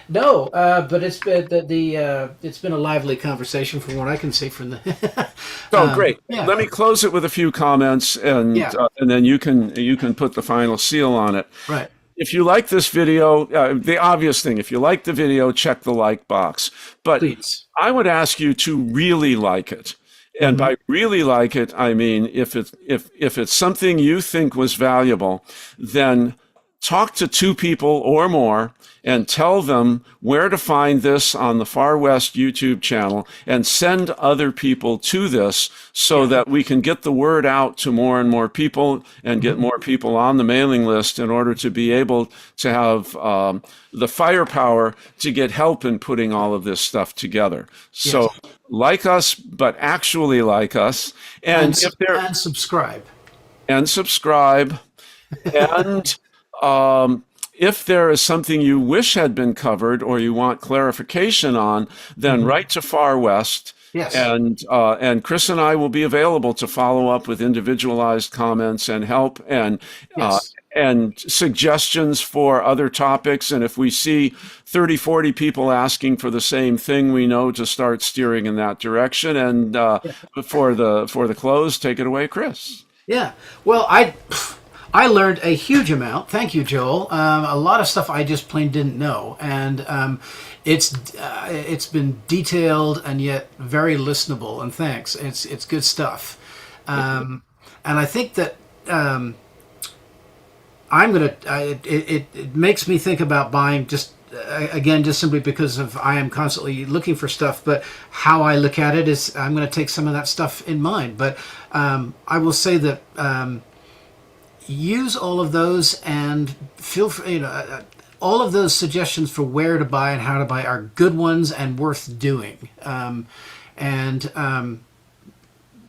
No, but it's been it's been a lively conversation from what I can see from the. Oh, great. Yeah. Let me close it with a few comments, and and then you can put the final seal on it. Right. If you like this video, the obvious thing, if you like the video, check the like box. But Please. I would ask you to really like it. And by really like it, I mean, if it's something you think was valuable, then talk to two people or more and tell them where to find this on the Far West YouTube channel, and send other people to this so that we can get the word out to more and more people and get more people on the mailing list in order to be able to have the firepower to get help in putting all of this stuff together. So like us, but actually like us. And subscribe. And subscribe. And if there is something you wish had been covered or you want clarification on, then write to Far West. Yes. And Chris and I will be available to follow up with individualized comments and help and suggestions for other topics. And if we see 30, 40 people asking for the same thing, we know to start steering in that direction. And for the close, take it away, Chris. Yeah. Well, I learned a huge amount. Thank you, Joel. A lot of stuff I just plain didn't know, and it's been detailed and yet very listenable. And thanks. It's good stuff. And I think that I'm gonna. It makes me think about buying just. Again, just simply because of I am constantly looking for stuff, but how I look at it is I'm going to take some of that stuff in mind. But I will say that use all of those and feel free, all of those suggestions for where to buy and how to buy are good ones and worth doing. And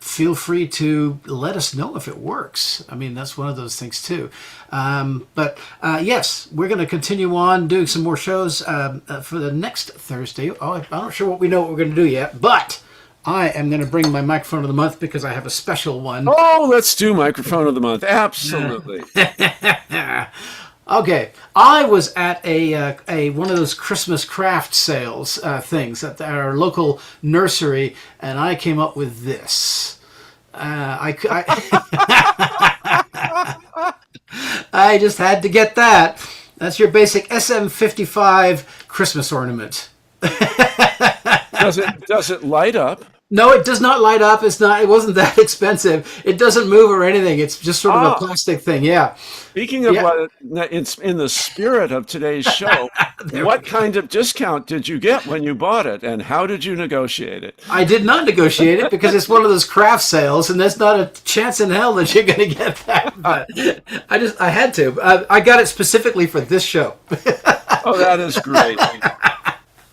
feel free to let us know if it works. I mean, that's one of those things too. But yes, we're going to continue on doing some more shows for the next Thursday. Oh, I'm not sure what we know what we're going to do yet, but I am going to bring my microphone of the month because I have a special one. Oh, let's do microphone of the month. Absolutely. Okay, I was at a one of those Christmas craft sales things at our local nursery, and I came up with this. I just had to get that. That's your basic SM55 Christmas ornament. Does it light up? No, it does not light up. It's not. It wasn't that expensive. It doesn't move or anything. It's just sort of a plastic thing. Yeah. Speaking of what, it's in the spirit of today's show. What kind of discount did you get when you bought it, and how did you negotiate it? I did not negotiate it because it's one of those craft sales, and there's not a chance in hell that you're going to get that. But I had to. I got it specifically for this show. Oh, that is great.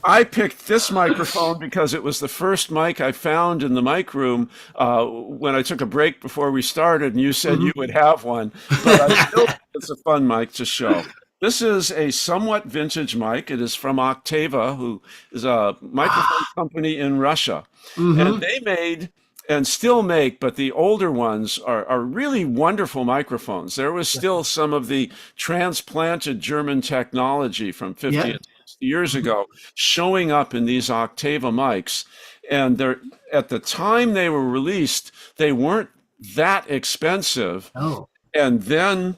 I picked this microphone because it was the first mic I found in the mic room when I took a break before we started, and you said you would have one. But I still think it's a fun mic to show. This is a somewhat vintage mic. It is from Octava, who is a microphone company in Russia. And they made and still make, but the older ones are really wonderful microphones. There was still some of the transplanted German technology from 50 and 60 years ago showing up in these Octava mics. And they're, at the time they were released, they weren't that expensive. Oh. And then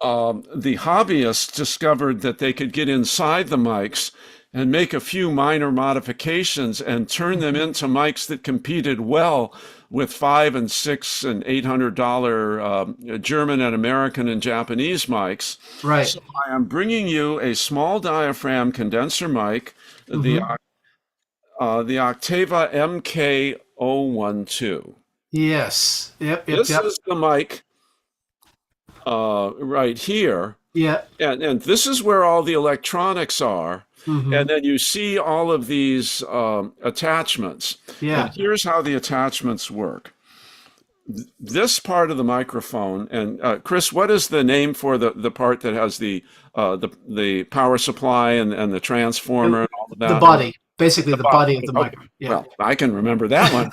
the hobbyists discovered that they could get inside the mics and make a few minor modifications and turn them into mics that competed well with $500 and $600 and $800 German and American and Japanese mics. Right. So I am bringing you a small diaphragm condenser mic, the Octava MK012. Yes. Yep. This is the mic right here. Yeah. And this is where all the electronics are. And then you see all of these attachments. Yeah. And here's how the attachments work. This part of the microphone, and Chris, what is the name for the part that has the power supply and the transformer and all of that? The body. Basically the body of the microphone. Yeah. Well, I can remember that one.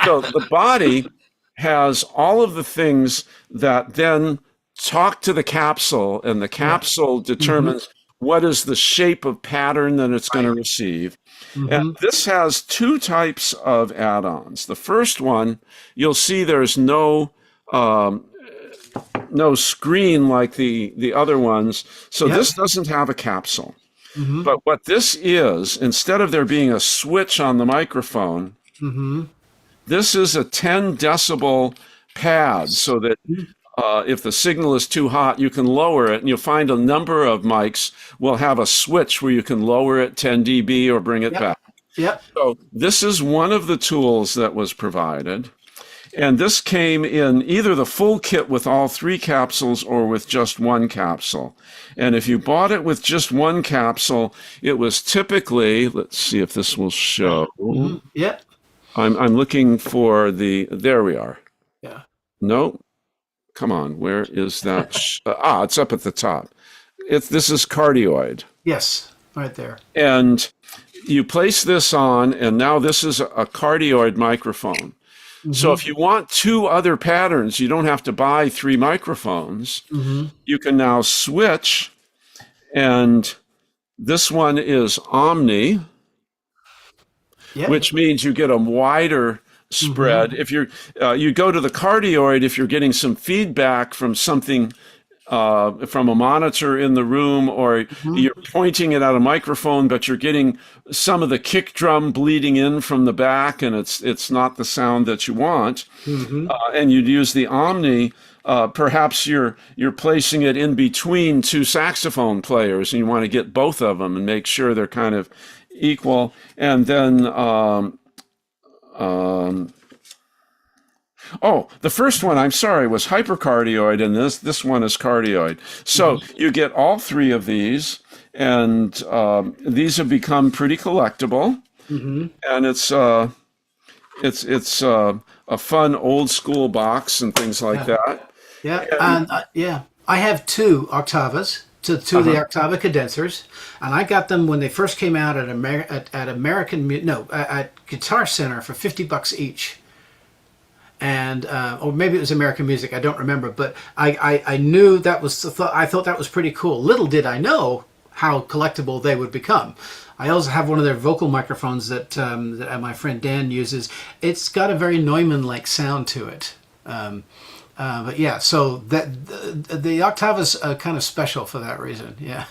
So the body has all of the things that then talk to the capsule, and the capsule determines what is the shape of pattern that it's going to receive. And this has two types of add-ons. The first one, you'll see there's no screen like the other ones. So this doesn't have a capsule. But what this is, instead of there being a switch on the microphone, this is a 10 decibel pad, so that if the signal is too hot, you can lower it, and you'll find a number of mics will have a switch where you can lower it 10 dB or bring it back. So this is one of the tools that was provided. And this came in either the full kit with all three capsules or with just one capsule. And if you bought it with just one capsule, it was typically, let's see if this will show. I'm looking for there we are. Yeah. No. Come on, where is that? It's up at the top. This is cardioid. Yes, right there. And you place this on, and now this is a cardioid microphone. So if you want two other patterns, you don't have to buy three microphones. You can now switch, and this one is Omni, which means you get a wider spread. If you're you go to the cardioid if you're getting some feedback from something from a monitor in the room, or you're pointing it at a microphone, but you're getting some of the kick drum bleeding in from the back, and it's not the sound that you want. And you'd use the Omni. Perhaps you're placing it in between two saxophone players, and you want to get both of them and make sure they're kind of equal. And then oh, the first one, I'm sorry, was hypercardioid, and this one is cardioid. So you get all three of these, and these have become pretty collectible, and it's a fun old school box and things like that. Yeah, and I have two Octavas, two of the Octava condensers, and I got them when they first came out at at Guitar Center for $50 each. And or maybe it was American Music, I don't remember, but I knew that was I thought that was pretty cool. Little did I know how collectible they would become. I also have one of their vocal microphones that my friend Dan uses. It's got a very Neumann-like sound to it. But yeah, so the Octave is kind of special for that reason. Yeah.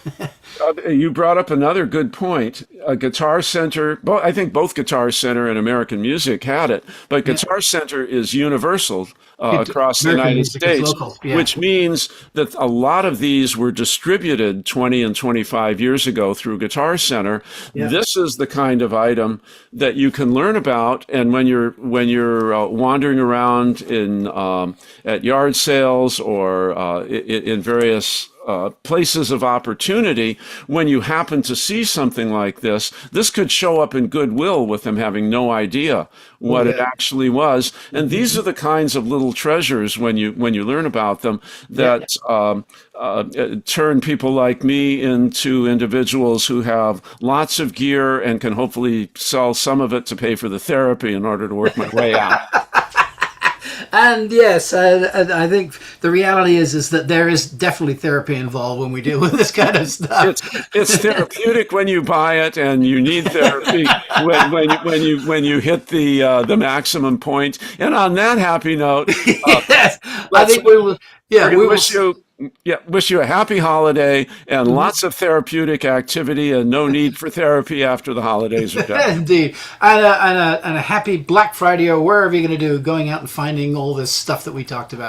You brought up another good point. Guitar Center, I think both Guitar Center and American Music had it, but Guitar Center is universal across the United States, which means that a lot of these were distributed 20 and 25 years ago through Guitar Center. This is the kind of item that you can learn about, and when you're wandering around in at yard sales or in various places of opportunity, when you happen to see something like this could show up in Goodwill with them having no idea what it actually was. And these are the kinds of little treasures when you learn about them that turn people like me into individuals who have lots of gear and can hopefully sell some of it to pay for the therapy in order to work my way out. And yes, I think the reality is that there is definitely therapy involved when we deal with this kind of stuff. It's therapeutic when you buy it, and you need therapy when you hit the maximum point. And on that happy note, yes, I think we will. Yeah, we wish you a happy holiday and lots of therapeutic activity, and no need for therapy after the holidays are done. Indeed, and a happy Black Friday, or wherever you're going to do, going out and finding all this stuff that we talked about.